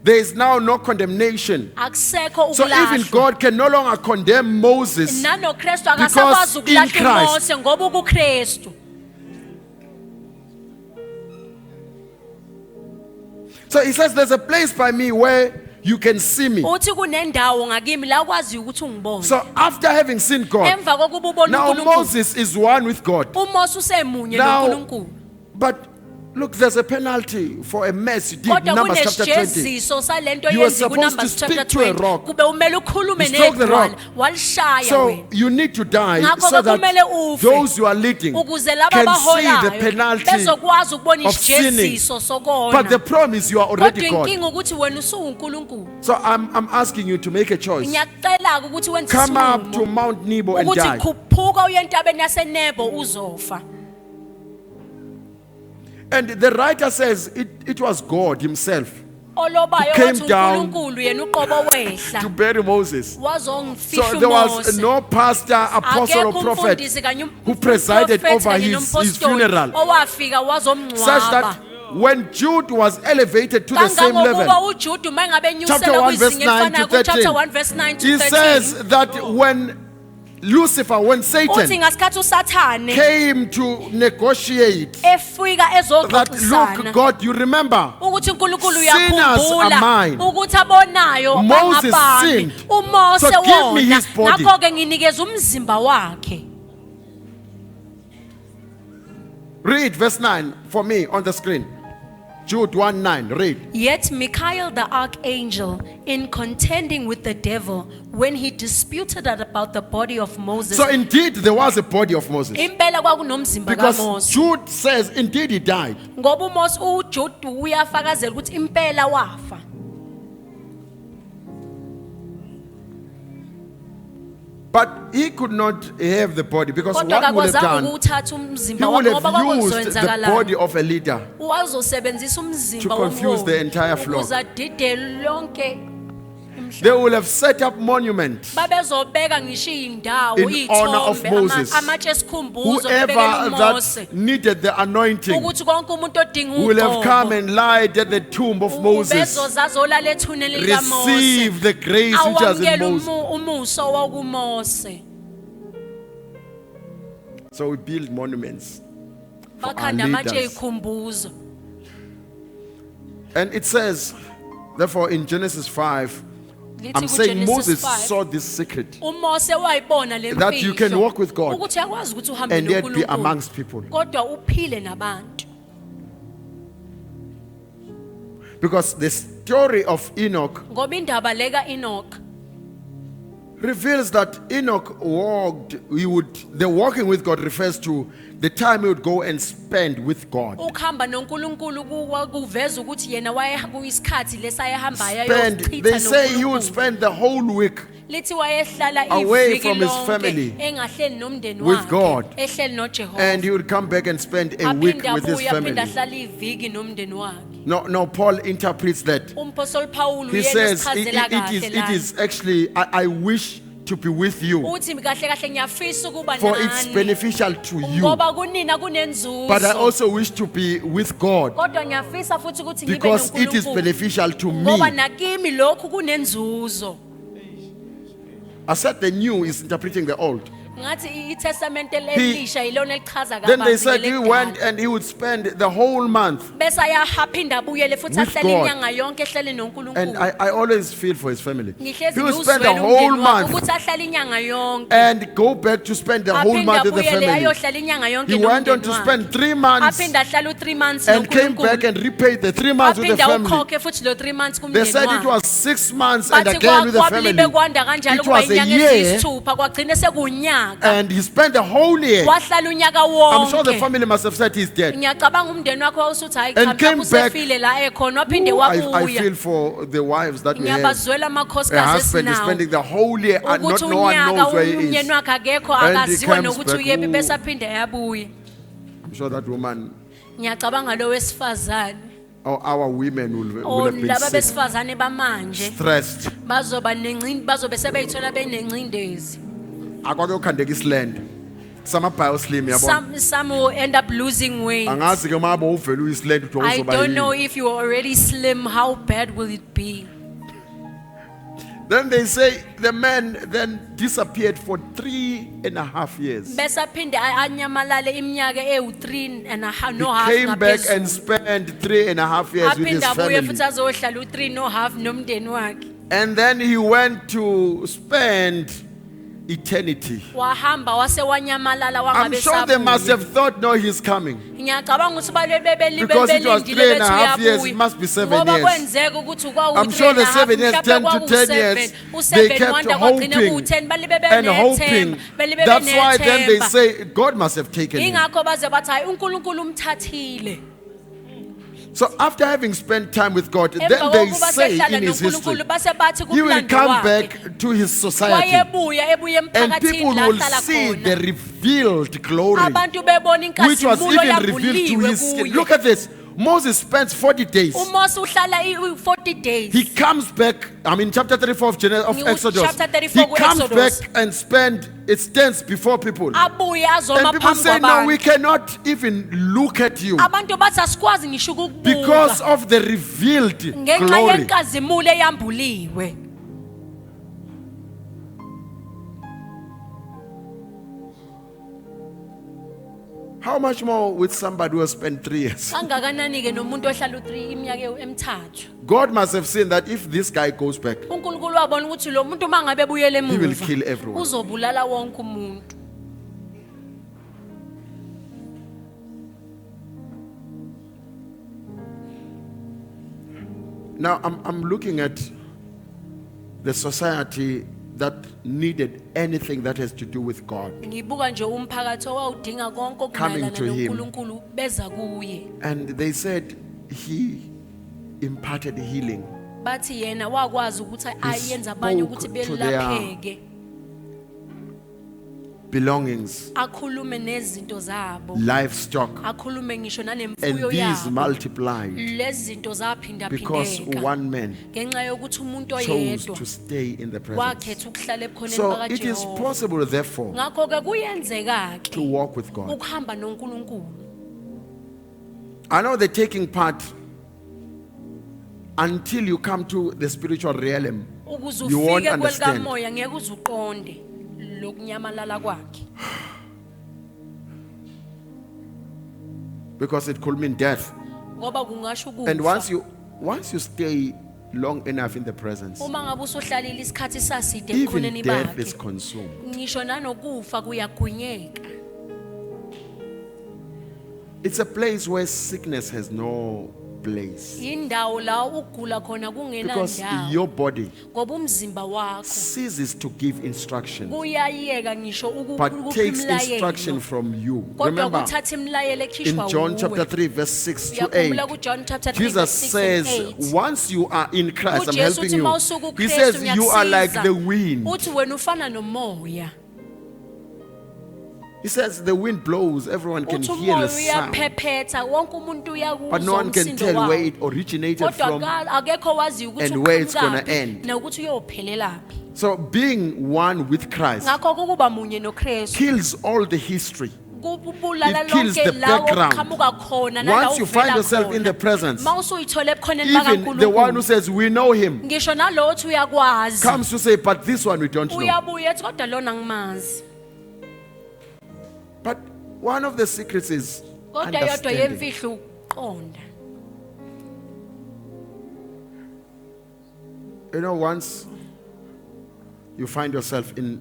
There is now no condemnation. Akusekho So even ukulahlwa. God can no longer condemn Moses. NanoKristu Because akasakwazi in ukulahla Christ. uMose ngoba ukuKristu. So he says, there's a place by me where you can see me. Uthi kunendawo ngakimi la kwazi ukuthi ungibone. So after having seen God, Emva kokuba ubona now uNkulunkulu. Moses is one with God. uMose usemunye Now, noNkulunkulu. but look, there's a penalty for a mess you did. Kodwa Numbers chapter 20. kunejeziso salento You were yenziwe supposed to kuNumbers chapter speak to a 20. rock. Kube umele ukhulume You struck the rock. nedwala walishaya So wena. you need to die Ngakho so ke kumele that ufe. those you are leading Ukuze laba can see the abaholayo penalty bezokwazi ukubona of sinning. isijeziso But the sokona. problem is you are already Kodwa God. inkinga ukuthi wena usuNkulunkulu. So I'm asking you to make a choice. Ngiyacela ukuthi wenze Come up to isinqumo Mount Nebo and ukuthi die. khuphuka uye entabeni yaseNebo uzofa. And the writer says it was God himself Olobayo came wathi down uNkulunkulu yena uqobo to wehla. bury Moses. Wazongifihla So there was uMose. no pastor, apostle, or Akekho prophet umfundisi kanye who presided umprofethi over kanye his nomphostoli funeral, owafika such that wazomngcwaba. when Jude was elevated to the same Kangangokuba level, uJude uma ngabe chapter enyuselwa 1 verse kwizinga 9 to elifanayo kuchapter 13, 1 verse 9 to he 13. says that when Lucifer, when Uthi Satan ngasikhathi uSathane came to negotiate efika that, ezoxoxisana look, God, you remember, ukuthi uNkulunkulu sinners are uyakhumbula mine. ukuthi abonayo Moses bangabani. sinned. uMose So give me wona his body. ngakho ke nginikeza umzimba wakhe. read verse 9 for me on the screen. Jude 1:9, read. Yet Michael the archangel, in contending with the devil, when he disputed about the body of Moses, So indeed there was a body of Moses. impela kwakunomzimba Because kaMose. Jude says indeed he died. Ngoba uJude uyafakazela ukuthi impela wafa. But he could not have the body because Kodwa what he would have akakwazanga done, ukuwuthatha he umzimba would wakhe ngoba have used the body kwakuzoyenzakalani. of a leader. Wazosebenzisa umzimba To confuse the entire flock. ukuze adide lonke They will have set up monuments. babezobeka ngisho indawo In honor of Moses. amatshe esikhumbuzo Whoever bebekela uMose that needed the anointing ukuthi konke umuntu odinga will have come ugqobo and lied at the tomb of Moses. bezozazolala ethuneni likaMose Receive the grace which was in awamukela Moses. umuso wakuMose. So we build monuments for our Bakhanda amatshe leaders. ezikhumbuzo. And it says, therefore in Genesis 5, Lithi I'm saying kuGenesis Moses 5, saw this secret, uMose wayibona le that you can mfihlo, walk with God ukuthi yakwazi ukuthi uhambe and yet be noNkulunkulu amongst people. kodwa uphile nabantu. Because the story of Enoch ngoba indaba leka Enoch reveals that Enoch walked, the walking with God refers to the time he would go and spend with God. ukuhamba noNkulunkulu kuveza ukuthi yena wayeyisikhathi lesayahamba They say he would spend the whole week lithi wayehlala away iviki from his lonke family engahleli nomndeni with God. wakhe ehleli noJehova and he would come back and spend a week with his family. ahlala iviki nomndeni wakhe No, Paul interprets that. umpostoli Paul He uyena says sichazela it is actually, I wish to be with you, uthi kahle kahle ngiyafisa ukuba for it's nani beneficial to you. ngoba kunina kunenzuzo But I also wish to be with God kodwa ngiyafisa futhi ukuthi ngibe because it is noNkulunkulu beneficial to ngoba me. nakimi lokhu kunenzuzo I said the new is interpreting the old. ngathi iTestament elisha ilona elichaza Then they kabanzi said he went and he would spend the whole month. bese ayahaphinda abuyele futhi With ahlele God. inyanga yonke ehlele And noNkulunkulu I always feel for his family. ngihlezi He would spend the ngiwuzwela whole umndeni wakhe month ukuthi ahlele inyanga yonke and go back to spend the whole aphinde month with the abuyele family. ayohlala inyanga yonke He went on nomndeni to wakhe. spend 3 months aphinde ahlala u3 months and came back noNkulunkulu and repaid the 3 months with the aphinde family. awukhokhe futhi lo 3 months They kumndeni said it wakhe was 6 months and bathi again with the kwabili family. bekwanda kanjalo It kuba was a inyanga year eziyisithupha kwagcine sekunyaka and he spent the whole year. wahlala unyaka I'm sure the wonke family must have said he's dead. ngiyacabanga umndeni wakhe wawusuthi hayi And cha came mhlawumbe back. usefile la ekhona waphinde I wabuya feel for the wives that we have. ngiyabazwela A amakhosikazi husband is esinawo spending the whole year and ukuthi no one unyaka knows where he umyeni is. wakhe akekho And he akaziwe comes nokuthi back, uyephi ooh. bese aphinde ayabuye I'm sure that woman ngiyacabanga lo wesifazane or our women will or have been laba sick, besifazane bamanje stressed. bazobe sebeyithola benengcindezi Akwake ukhandeka island. Sama bioslim yabo. some will end up losing weight Angazi ke mabo uvela uyisland uthi I uzoba don't know yini. if you are already slim how bad will it be Then they say the man then disappeared for 3.5 years. bese aphinde anyamalale iminyaka ewu3 and a half no half He came back and ngaphezulu spent 3.5 years with his aphinde abuye family. futhi azohlala u3 no half nomndeni wakhe And then he went to spend eternity. wahamba wase wanyamalala I'm wangabe sure they must sabuya have thought, no, he's coming. ngiyacabanga ukuthi balwe Because it was belindile 3.5 years, bethi it must be 7 ngoba years. kwenzeka ukuthi I'm sure the 7 years turned to 10 years. They kept hoping and hoping. That's why then they say God must have taken him. ingakho baze bathi hayi uNkulunkulu umthathile So after having spent time with God, then emva they kokuba say sehlala in his history, noNkulunkulu base bathi he will kumlando come wakhe back to his society. wayebuya ebuye And emphakathini people la will hlala see the khona revealed glory, abantu bebona which was inkazimulo even revealed to yabuliwe his skin. kuye Look at this. Moses spends 40 days. uMose uhlala 40 days He comes back, chapter 34 of Exodus. Chapter 34 He comes Exodus. back and it stands before people. abuye azoma And people phambi say, no, we kwabantu cannot even look at you abantu bathi asikwazi ngisho because ukukubuka of the revealed ngenxa glory. yenkazimulo eyambuliwe How much more with somebody who has spent 3 years? kangakanani ke nomuntu ohlala u3 iminyaka emithathu God must have seen that if this guy goes back, uNkulunkulu wabona ukuthi lo muntu mangabe buyele he will emuva kill everyone. uzobulala wonke umuntu Now, I'm looking at the society that needed anything that has to do with God. ngibuka nje umphakathi owawudinga konke okumayelana Coming to him. noNkulunkulu beza kuye And they said he imparted healing. bathi yena wakwazi ukuthi ayenze abanye ukuthi spoke to their belapheke belongings, akhulume nezinto zabo livestock, akhulume ngisho and nanemfuyo these yabo multiplied lezi zinto zaphinda because phindeka one man ngenxa yokuthi umuntu chose oyedwa to stay in the presence. wakhetha ukuhlala ebukhoneni So it is bakaJehova possible, therefore, ngakho ke kuyenzeka to ke walk with God. ukuhamba noNkulunkulu I know the taking part until you come to the spiritual realm. ukuze You won't ufike understand. kwelikamoya ngeke uze uqonde lokunyamalala kwakhe Because it could mean death. ngoba kungasho And ukufa once you stay long enough in the presence, uma ngabe usuhlalile isikhathi saside even ebukhoneni death is bakhe consumed. ngisho nanokufa kuyagwinyeka It's a place where sickness has no place. Indawo la ugula khona kungena Because ndawo. your body Ngoba umzimba wakho ceases to give instruction, kuyayeka ngisho but ukupha takes instruction imlayelo. from you. Kodwa Remember, kuthatha imlayelo ekhishwa in John wuwe. chapter 3, verse 6 to 8, Uyakhumbula kuJohn chapter 3 Jesus verse 6 and says, 8. once you are in Christ, I'm uJesu helping uthi you. mawusuka He uKristu says, you are like ngiyakusiza. the wind. Uthi wena ufana nomoya. He says, the wind blows, everyone can Uthi hear the umoya sound, uyaphephetha wonke umuntu uyakuzwa but no one can umsindo tell wawo. where it originated Kodwa from. akekho wazi ukuthi and where it's gonna uqhamukaphi end. nokuthi uyophelelaphi. So being one with Christ Ngakho kuba munye noKristu kills all the history. kubulala It kills lonke the lawo background. oqhamuka khona nalawo Once you find yourself in the presence, mawusuyithole ebukhoneni even the one who bakaNkulunkulu says, we know him, ngisho nalowo uthi uyakwazi comes to say, but this one we don't know. uyabuya ethi kodwa lona ngimazi. But one of the secrets is Kodwa yodwa understanding. yemfihlo uqonda. You know, once you find yourself in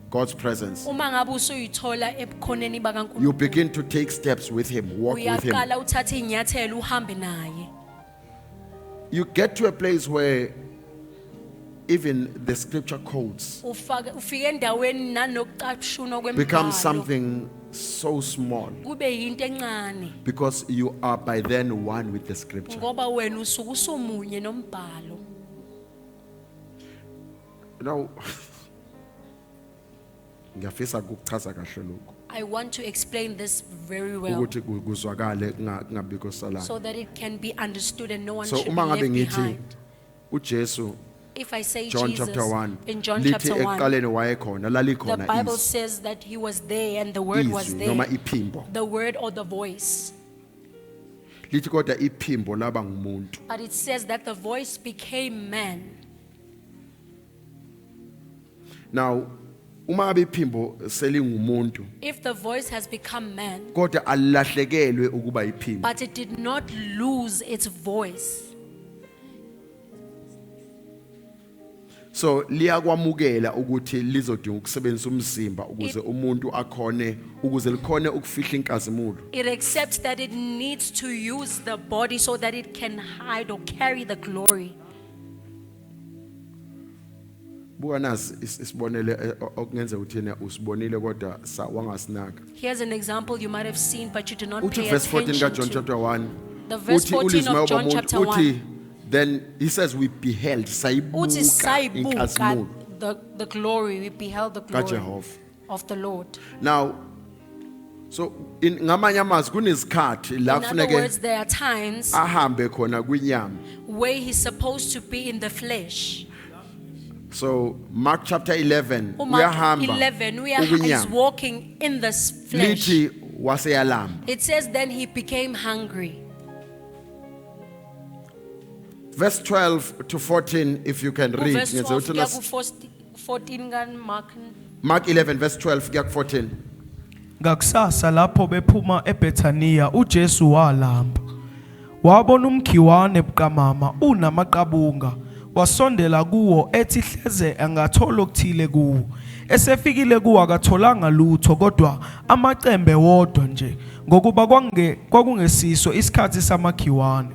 God's presence, Uma ngabe usuyithola ebukhoneni you bakaNkulunkulu begin to take steps with him, walk with him. uyaqala uthathe inyathelo uhambe naye. You get to a place where even the scripture codes Ufike endaweni nanokucashunwa become kwembhalo something so small kube yinto encane because you are by then one with the scripture. ngoba wena usuke usumunye nombhalo. You know, ngiyafisa ukuchaza kahle lokho I want to explain this very well ukuthi kuzwakale kungabikho salayo. so that it can be understood and no one So should be uma ngabe left ngithi behind. uJesu If I say John Jesus chapter 1 in John lithi chapter 1, ekuqaleni wayekhona the lalikhona Bible izwi says that he was there and the word was izwi there. noma iphimbo The word or the voice. lithi kodwa iphimbo laba ngumuntu. But it says that the voice became man. Now uma ngabe iphimbo selingumuntu If the voice has become man, kodwa alahlekelwe ukuba iphimbo. but it did not lose its voice. So liyakwamukela ukuthi lizodinga ukusebenzisa umzimba ukuze umuntu akhone ukuze likhone ukufihla inkazimulo. It accepts that it needs to use the body so that it can hide or carry the glory. Buka nazi isibonele okungenza ukuthi yena usibonile kodwa wangasinaka. Here's an example you might have seen, but you did not Uthi pay verse 14 attention ka John to. chapter 1. The verse Uthi 14 ulizwi of John mayoba chapter umuntu 1. uthi then he says we beheld Uthi sayibuka sayibuka inkazimulo the glory, we beheld the glory kaJehova. of the Lord. Now so in ngamanye amazwi kunezikhathi la In other kufanele words, there are times ahambe khona kwinyama. where he's supposed to be in the flesh. So Mark chapter 11 Mark uyahamba 11, he's ukwinyama. walking in the flesh. Lithi waseyalamba. It says then he became hungry. Verse 12 to 14 if you can read. Verse Ngenza 12 ukuthi kuya ku 14 kan Mark. Mark 11 verse 12 kuya ku 14. Ngakusasa lapho bephuma eBethania uJesu walamba. Wabona umkhiwane buqamama unamaqabunga. Wasondela kuwo ethi hleze angathola okuthile kuwo. Esefikile kuwo akatholanga lutho kodwa amacembe wodwa nje ngokuba kwakungesiso isikhathi samakhiwane.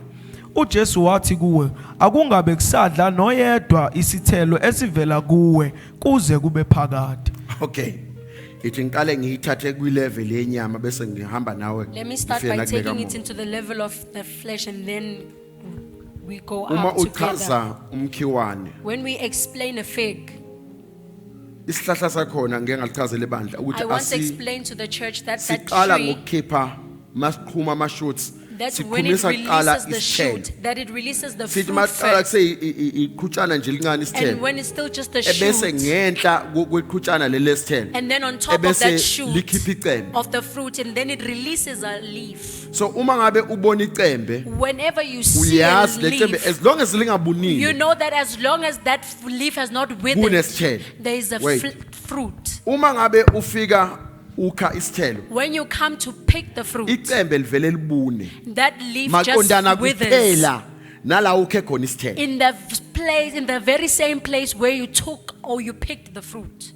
uJesu wathi kuwe akungabe kusadla noyedwa isithelo esivela kuwe kuze kube phakade. Okay. Ithi ngikale ngiyithathe kwi level yenyama bese ngihamba nawe. Let me start ngifike by la kubeka taking it muntu. into the level of the flesh and then we go Uma up together. uchaza umkhiwane When we explain a fig, isihlahla sakhona ngeke ngalichazele bandla I ukuthi want to asi explain to the church that siqala tree, ngokukhipha masiqhuma ama shoots that when it siqhumisa kuqala releases the isithelo. shoot, that it releases the Sithi fruit masiqala first. kuse iqhutshana nje lincane And isithelo. when it's still just the Ebese shoot, ngenhla kweqhutshana leli sithelo. and then on top of Ebese that shoot likhipha icembe. of the fruit, and then it releases a leaf. So uma ngabe ubona icembe Whenever you see a uyazi lecembe leaf, as long as lingabunile you know that as long as that leaf has not withered, kunesithelo. there is a Wait. fruit. Uma ngabe ufika ukha isithelo When you come to pick the fruit, icembe livele libune that leaf maqondana just withers kuphela nala ukhe khona isithelo. in the place, in the very same place where you took or you picked the fruit.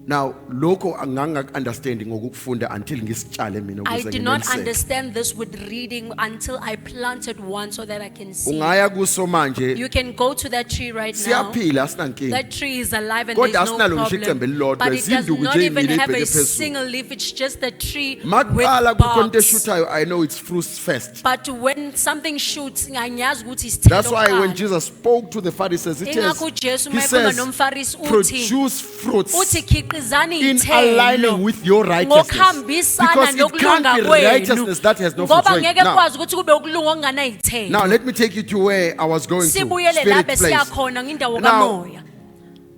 Now, lokho angangak understanding ngokufunda until ngisitshale mina I ukuze did not ngineliseke. understand this with reading until I planted one so that I can see. Ungaya kuso manje You can go to that tree right now. siyaphila asinankinga. That tree is alive and Kodwa there's no asinalo ngisho icembe problem. elilodwa, But it does izinduku not nje even ey'mbili have a ey'bheke phezulu. single leaf. It's just a tree with Maqala kukhona into barks. eshuthayo, I know it's fruits first. But when something shoots, angiyazi ukuthi isithelo That's why when kuqala. Jesus spoke to the Pharisees, he Ingakho uJesu he uma ekhuluma says, nomFarisi uthi produce fruits uthi khiqizani in iy'thelo aligning with your righteousness. ngokuhambisana Because it can't nokulunga be kwenu righteousness that has no fruit. ngoba Wait, ngeke now, kwazi ukuthi kube ukulunga okunganay'thelo. now let me take you to where I was going to. Sibuyele Spirit lapho siya place. khona ngindawo Now, kamoya.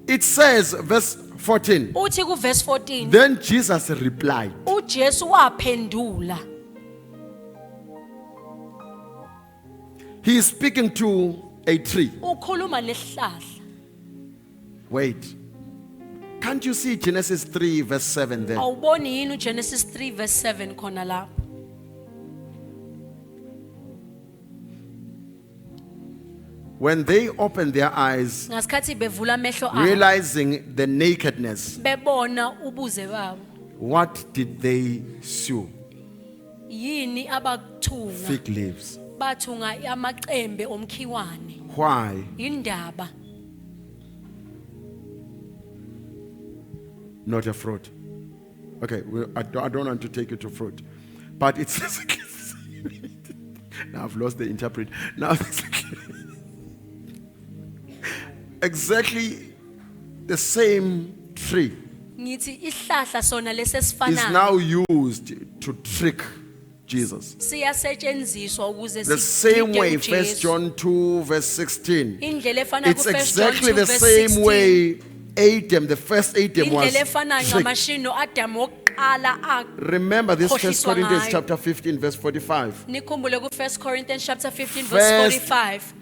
It says, verse 14, Uthi kuverse 14 then Jesus replied, uJesu waphendula. he is speaking to a tree. Ukhuluma nesihlahla. Wait. Can't you see Genesis 3 verse 7 there? Awuboni yini uGenesis 3 verse 7 khona lapho? When they opened their eyes, Ngasikhathi bevula amehlo abo realizing the nakedness, bebona ubuze babo. what did they sew? Yini abakuthunga? Fig leaves. Bathunga amaqembe omkhiwane. Why? Indaba. Not a fruit. Okay, I don't want to take you to fruit. But it's now I've lost the interpret. Now exactly the same tree Ngithi isihlahla sona is lesesifanayo now used to trick Jesus. siyasetshenziswa ukuze The same sidide way, uJesu. 1 John 2 verse 16. Indlela efana It's ku 1 John exactly 2 the verse same 16. way Adam, the first Adam was Indlela efana tricked. ngamashini no-Adam wokuqala Remember this 1 Khohliswa Corinthians ngayo. chapter 15 verse 45. nikhumbule ku 1 Corinthians chapter 15 verse First 45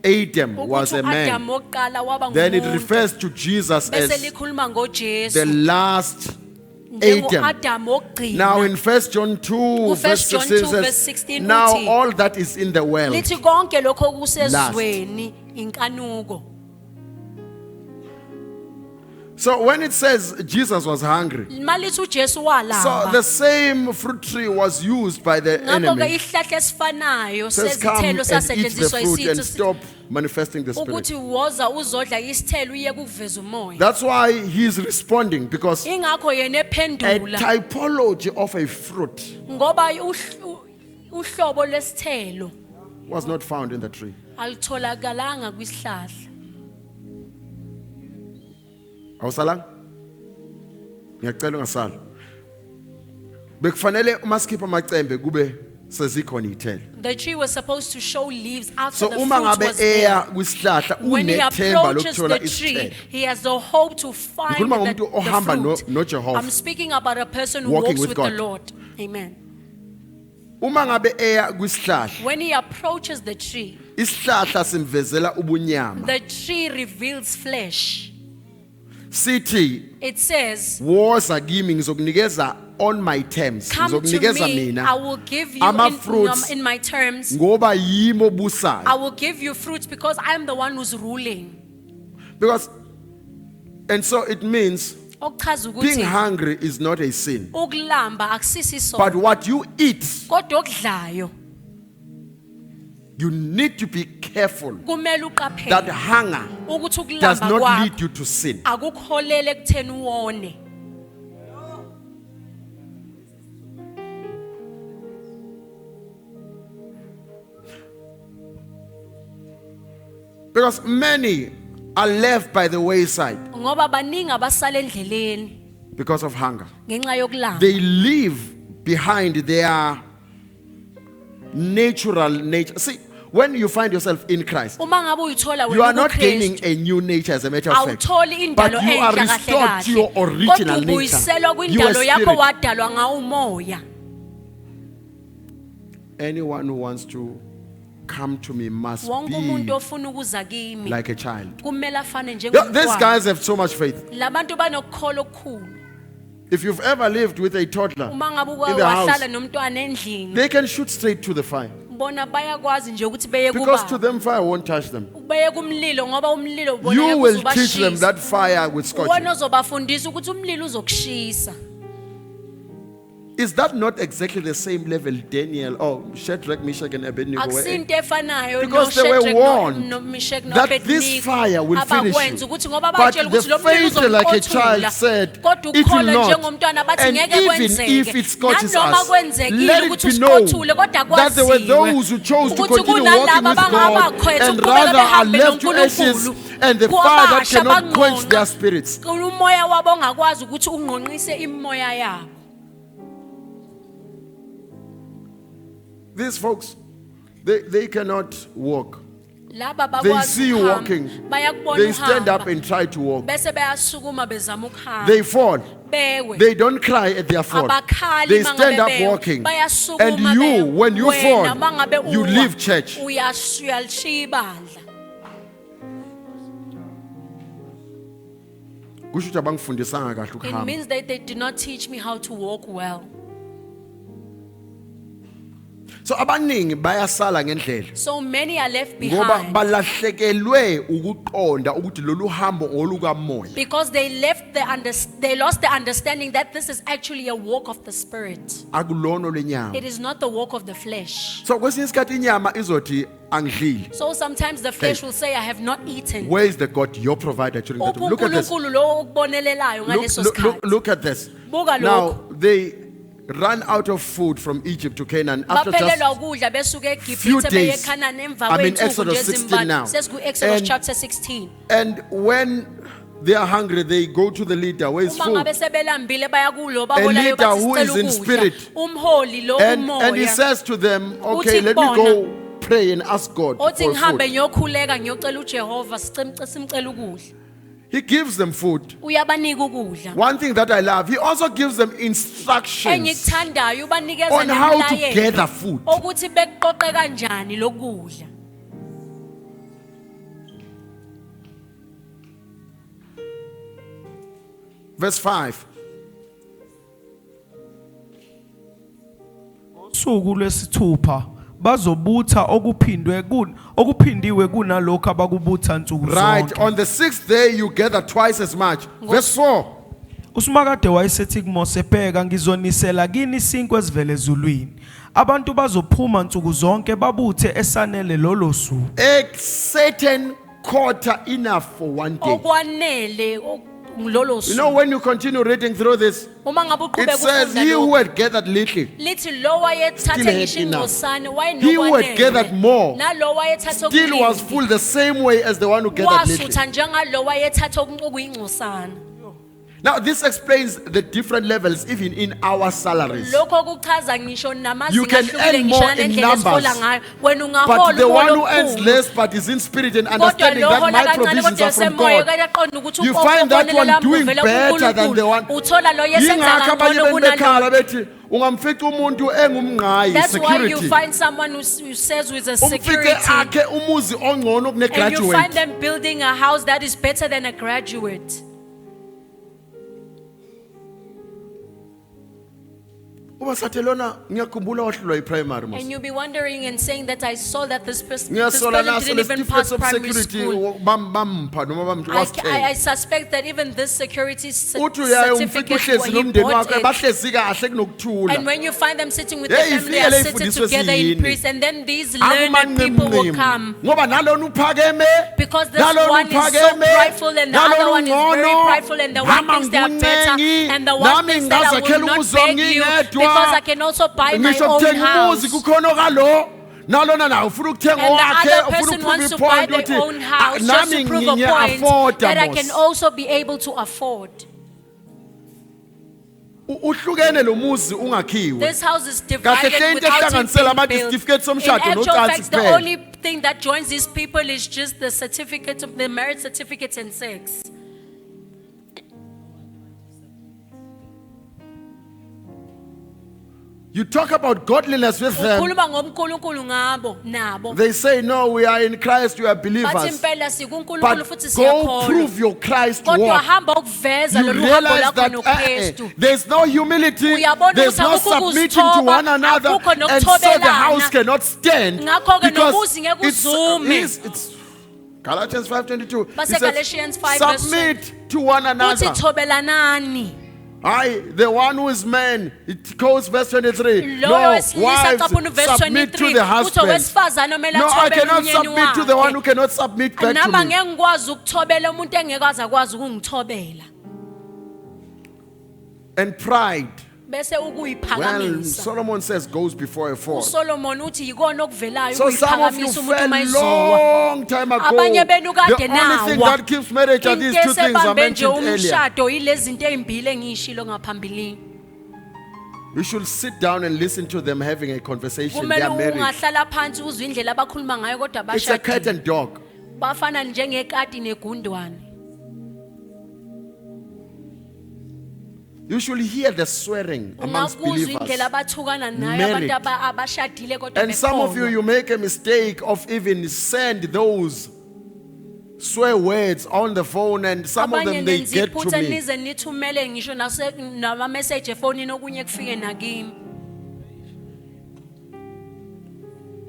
Adam was ukuthi a u-Adam man. wokuqala waba Then it ngumuntu refers to Jesus bese as likhuluma the ngoJesu last Adam. njengo-Adam wokugcina. Now in 1 John 2 verse 1 John 16 2 verse says, 16 now uthi, all that is in the world, lithi konke lokho okusezweni inkanuko. so when it says Jesus was hungry, Malithi uJesu so walamba. the same fruit tree was used by the Ngakho ke enemy. isihlahla esifanayo Says come sezithelo and eat the sasetshenziswa fruit and isitho stop manifesting the spirit. ukuthi woza uzodla isithelo uye kuveza umoya. That's why he's responding, because Ingakho yena a ephendula typology of a fruit ngoba uhlobo lesithelo was not found in the tree. alitholakala kwisihlahla. Awusalanga? Ngiyacela ungasala. Bekufanele uma sikhipha amacembe kube sezikhona iy'thelo. The tree was supposed to show leaves after So the uma fruit ngabe was there. eya kwisihlahla When he unethemba approaches lokuthola the tree, isithelo. he has the hope to find Ngikhuluma the, ngomuntu ohamba fruit. noJehova. I'm speaking about a person who Walking walks with with God. the Lord. Amen. Uma ngabe eya kwisihlahla, When he approaches the tree, isihlahla simvezela ubunyama. the tree reveals flesh. Sithi It says, woza kimi ngizokunikeza on my terms. come to Ngizokunikeza me, I mina will give you ama-fruits in my terms. ngoba yimo obusayo. I will give you fruits because I am the one who's ruling. Because and so it means Okuchaza being ukuthi hungry is not a sin. ukulamba akusisi But isono, what you eat, kodwa okudlayo you need to be careful kumele uqaphele that hunger ukuthi does ukulamba not kwakho lead you to sin. akukholele ekutheni uwone. Because many are left by the wayside Ngoba baningi abasala endleleni because of hunger. ngenxa yokulamba. They leave behind their natural nature. See, when you find yourself in Christ, Uma ngabe uyithola you are wena not gaining kuKristu a new nature, as a matter of fact. awutholi But indalo you are enhle kahle restored to your kahle, kodwa original nature. ubuyiselwa You are kwindalo yakho spirit. wadalwa ngawo umoya. Anyone who wants to come to me must Wonke umuntu be ofuna ukuza kimi like a child. kumele afane These njengomntwana. guys have so much faith. Labantu banokukholwa okukhulu. If you've ever lived with a toddler Uma ngabe in the house, wahlala nomntwana endlini, they can shoot straight to the fire. bona bayakwazi nje ukuthi beye Because to kubaba. them, fire won't touch them. Beye kumlilo ngoba umlilo bona You ngeke will teach them uzobashisa. that fire will scorch you. Wona uzobafundisa ukuthi umlilo uzokushisa. Is that not exactly the same level Daniel or Shadrach, Meshach, and Abednego were in? Akusinto efanayo Because they were warned that this fire will finish you. ukuthi ngoba But batshela the ukuthi lo mlilo faith like a child uzomqothula. said, Kodwa it will ukholwa not. njengomntwana bathi And ngeke even kwenzeke. if it scorches Nanoma us, kwenzekile let it ukuthi be known usiqothule kodwa that there were kwaziwe those who chose to ukuthi continue walking kunalaba with God abangabakhetha and ukuqhubeka rather are behambe left to ashes noNkulunkulu. and the fire that Kwabasha cannot quench banqonqa. their spirits. Umoya wabo ongakwazi ukuthi unqonqise imoya yabo. These folks, they cannot walk. Laba They bakwazi see you ukuhamba, walking. bayakubona They stand up uhamba, and try to walk. bese bayasukuma bezama ukuhamba. They fall. Bewe. They don't cry at their fall. Abakhali They uma stand ngabe up bewe. walking. Bayasukuma And you, bewe. when you Wena fall, uma ngabe you uwa, leave church. uyalishiya ibandla. Kusho ukuthi abangifundisanga kahle It ukuhamba. means that they did not teach me how to walk well. So abaningi bayasala ngendlela So many are left ngoba behind balahlekelwe ukuqonda ukuthi lolu hambo olukamoya. because they lost the understanding that this is actually a walk of the spirit. Akulono lenyama. It is not the walk of the flesh. So kwesinye isikhathi inyama izothi angidlili. So sometimes the flesh Hey. will say, I have not eaten. Where is the God your provider during that time? Look at this. uNkulunkulu lo ukubonelelayo ngaleso sikhathi. Look at this. Buka Now lokhu. they ran out of food from Egypt to Canaan after just Baphelelwa ukudla besuke few eGibhithe beye days. eKhanani emva I'm in kwey'nsuku Exodus nje 16 now. ezimbalwa. Sesiku-Exodus And- chapter 16. And when they are hungry, they go to the leader. Where is Uma food? ngabe sebelambile baya kulo A baholayo leader bathi who is sicela in ukudla. spirit. Umholi lo And he umoya. says to them, okay, Uthi let me kubona, go pray and ask God for Othi ngihambe food. ngiyokhuleka ngiyocela uJehova simcela ukudla. He gives them food. Uyabanika ukudla. One thing that I love, he also gives them instructions Engikuthandayo ubanikeza on how to nemlayelo gather food. ukuthi bekuqoqe kanjani lokudla. Verse 5. Suku lwesithupha bazobutha okuphindiwe kunalokho abakubutha nsuku Right. zonke. On the 6th day, you gather twice as much. Verse 4. uSimakade wayesethi kuMose bheka ngizonisela kini isinkwa esivele ezulwini abantu bazophuma nsuku zonke babuthe esanele lolo suku A certain quarter enough for one day. Okwanele ngilolo You suku. know, when you continue reading through this, Uma ngabe it uqhubeka says, ufunda he who lokho, had gathered little, lithi lo wayethathe Still had ngisho enough. ingcosana He who had gathered more nalo wayethatha still was full the same way as the one who gathered little. wasutha njengalo wayethatha okuyingcosana. Now, this explains the different levels even in our salaries. Lokho kuchaza ngisho You namazinga can ahlukile earn ngisho more in nendlela esihola numbers. ngayo. Wena But ungahola the one who umholo earns omkhulu. less but is in spirit and Kodwa understanding lo that hola my kancane provisions kodwa are from esemoya God, kayaqonda ukuthi you find that one ubonelelo doing uvela better than the one. kuNkulunkulu. Uthola lo yesenza Yingakho abanye kangcono bemekhala kunalo. bethi ungamfica umuntu engumnqayi That's why you security. find someone who says with a Umfice security. akhe umuzi ongcono kune And you find graduate. them building a house that is better than a graduate. Uba sathi lona ngiyakhumbula wahlulwa yi-primary mos. And you'll be wondering and saying that I saw that this person Ngiyasola naso didn't even lesitifiketi pass of primary security school. bampha noma I bamthwasithela. suspect that even this security Uthi uyaye umfica certificate uhlezi he nomndeni bought wakhe it. bahlezi kahle And kunokuthula. when you find them sitting with Hey, their family, they are ifike sitting leyifundiswe together in siyini. peace, and then these learned people will come. Ngoba nalona uphakeme, Because this nalona one is so uphakeme, prideful and the other nalona one is very ungcono, prideful and the one nami thinks they are better ngunengi, and the one nami thinks that I ngazakhela will not umuzi beg you ongingedwa. because I can also buy my Ngisho own kuthenga house. umuzi kukhona kalo. Nalona nawe ufuna ukuthenga And the owakhe, other ufuna person ukuprove wants to buy ipoint their own house just nami to prove a point ngiya-afforda that I mos. can also be able to afford. Uhlukene lo muzi ungakhiwe. This house is Kahle divided hle into without it ehlanganisela being built. ama-certificate In somshado actual nocansi fact, the kuphela. only thing that joins these people is just the certificate, the marriage certificate and sex. You talk about godliness with them. ukhuluma ngomkhulunkulu ngabo nabo They say, no, we are in Christ, we are bathi believers. impela sikunkulunkulu But futhi go siyakholwa prove your Christ kodwa walk. hamba ukuveza You lolu hambo realize lakho that noKristu there's no humility, Uyabona there's ukuthi no akukho submitting to ukuzithoba, one another, akukho and so the nokuthobelana. house cannot stand. Ngakho-ke Because nomuzi ngeke uzume. it's Galatians 5:22. Base It says, Galatians 5 verse submit to one uthi another. thobelanani The one who is man, it goes verse 23. loyo No, wesilisa capuna wives, verse submit to 23 the uthi husband. owesifazane omele No, I athobele cannot umyeni submit to the one who wakhe cannot submit back to nama me. ngeke ngikwazi ukuthobela umuntu engekwazi akwazi ukungithobela And pride, bese well, ukuyiphakamisa Solomon says, goes before a fall. uSolomon uthi yikona okuvelayo So some of you ukuyiphakamisa umuntu fell mayizuwa long time ago. abanye benu kade The only thing nawa that keeps marriage are these into two things I esebambe nje mentioned earlier. umshado yilezi zinto ezimbili engiyishilo ngaphambilini You should sit down and listen to them having a conversation. They kumele are married. ungahlala phansi uzwe indlela abakhuluma ngayo kodwa It's a cat bashadile and dog. bafana njengekati negundwane You should hear the swearing amongst ungakuzwa indlela believers. abathukana nayo Married. abantu abashadile kodwa And some of bekholwa. you make a mistake of even send those swear words on the phone, and some of abanye them they nenza get to iphutha me. nize nithumele ngisho nama-message efonini okunye kufike nakimi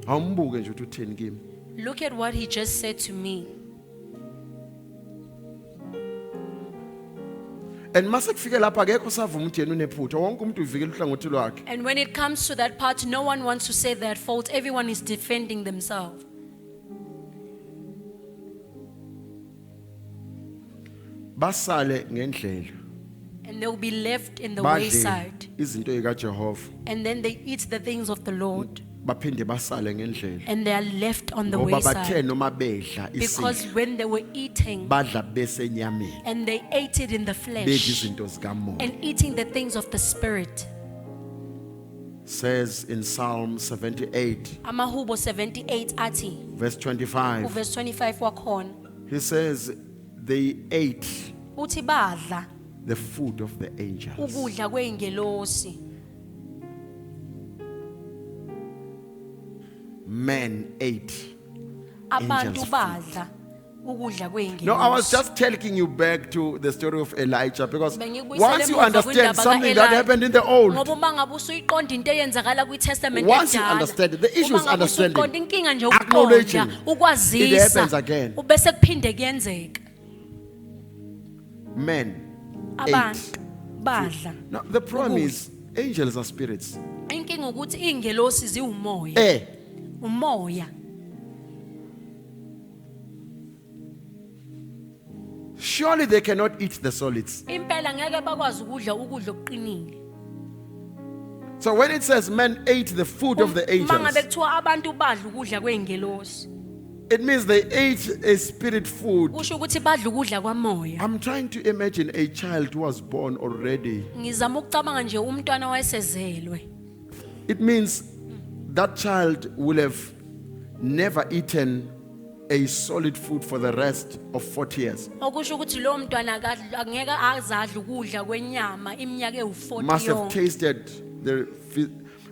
Awumbuke nje ukuthi utheni kimi. look at what he just said to me And mase kufike lapha akekho savuma ukuthi yena unephutha. Wonke umuntu uvikela uhlangothi lwakhe. and when it comes to that part no one wants to say their fault everyone is defending themselves Basale ngendlela. and they'll be left in the Badle wayside izinto zikaJehova. and then they eat the things of the Lord Baphinde basale ngendlela. and they are left on the Ngoba bathe wayside noma bedla because isidlo when they were eating badla bese enyameni. and they ate it in the Bedla flesh izinto zikamoya. and eating the things of the spirit Says in Psalm 78 amahubo 78 athi verse 25. uverse 25 wakhona He says they ate uthi badla the food of the angels. ukudla kweingelosi Men ate. abantu Angels' badla ukudla kweingelosi No, I was just taking you back to the story of Elijah, because Bengikubuyisela once you emuva understand kwindaba something that ka-Elijah. happened in the old, ngoba uma ngabe usuyiqonda into eyenzakala kwiTestament Once you edala, understand it, the issue is uma ngabe understanding. usuyiqonda inkinga nje Acknowledging ukuqonda it ukwazisa happens again. ubese kuphinde kuyenzeka men abantu ate. badla Now the problem Ukudla. is angels are spirits. inkinga ukuthi iy'ngelosi ziwumoya umoya Surely they cannot eat the solids. impela ngeke bakwazi ukudla ukudla okuqinile So when it says men ate the food of the uma ngabe angels, kuthiwa abantu badla ukudla kwey'ngelosi it means they ate a spirit food. kusho ukuthi badla ukudla kwamoya I'm trying to imagine a child who was born already. ngizama ukucabanga nje umntwana wayesezelwe It means that child will have never eaten a solid food for the rest of 40 years. okusho ukuthi lo mntwana angeke azadla ukudla kwenyama iminyaka Must ewu-40 have yonke tasted the.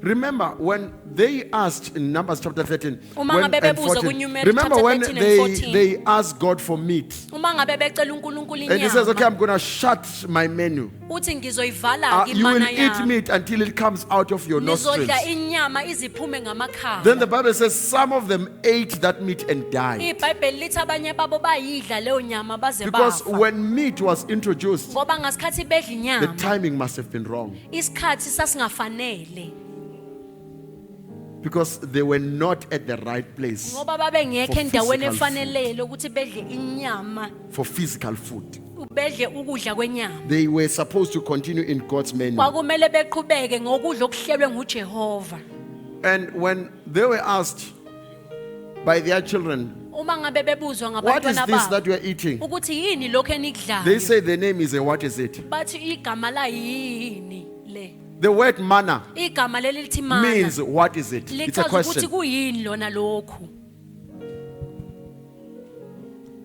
Remember when they asked in Numbers chapter 13 Uma when, ngabe and bebuza 14, kuNumeri remember chapter when 13 and 14. they asked God for meat, uma ngabe becela uNkulunkulu and he says, okay, inyama I'm going to shut my menu. uthi ngizoyivala-ke You will imana eat yami meat until it comes out of your nostrils. ngizodla inyama iziphume ngamakhala Then the Bible says some of them ate that meat and died. ibhayibheli lithi abanye babo bayidla leyo nyama baze Because bafa when meat was introduced, ngoba ngasikhathi bedla the inyama timing must have been wrong. isikhathi sasingafanele Because they were not at the right place ngoba babengekho For endaweni physical efanelele ukuthi bedle inyama for physical food. bedle ukudla kwenyama They were supposed to continue in God's menu. kwakumele beqhubeke ngokudla okuhlelwe nguJehova And when they were asked by their children, uma ngabe bebuzwa what is ngabantwana this babo that you are eating? ukuthi yini lokho They enikudlayo say the name is a what is it? bathi igama la yini le The word manna igama leli lithi mana means what is it? It's a lichaza ukuthi question. kuyini lona lokhu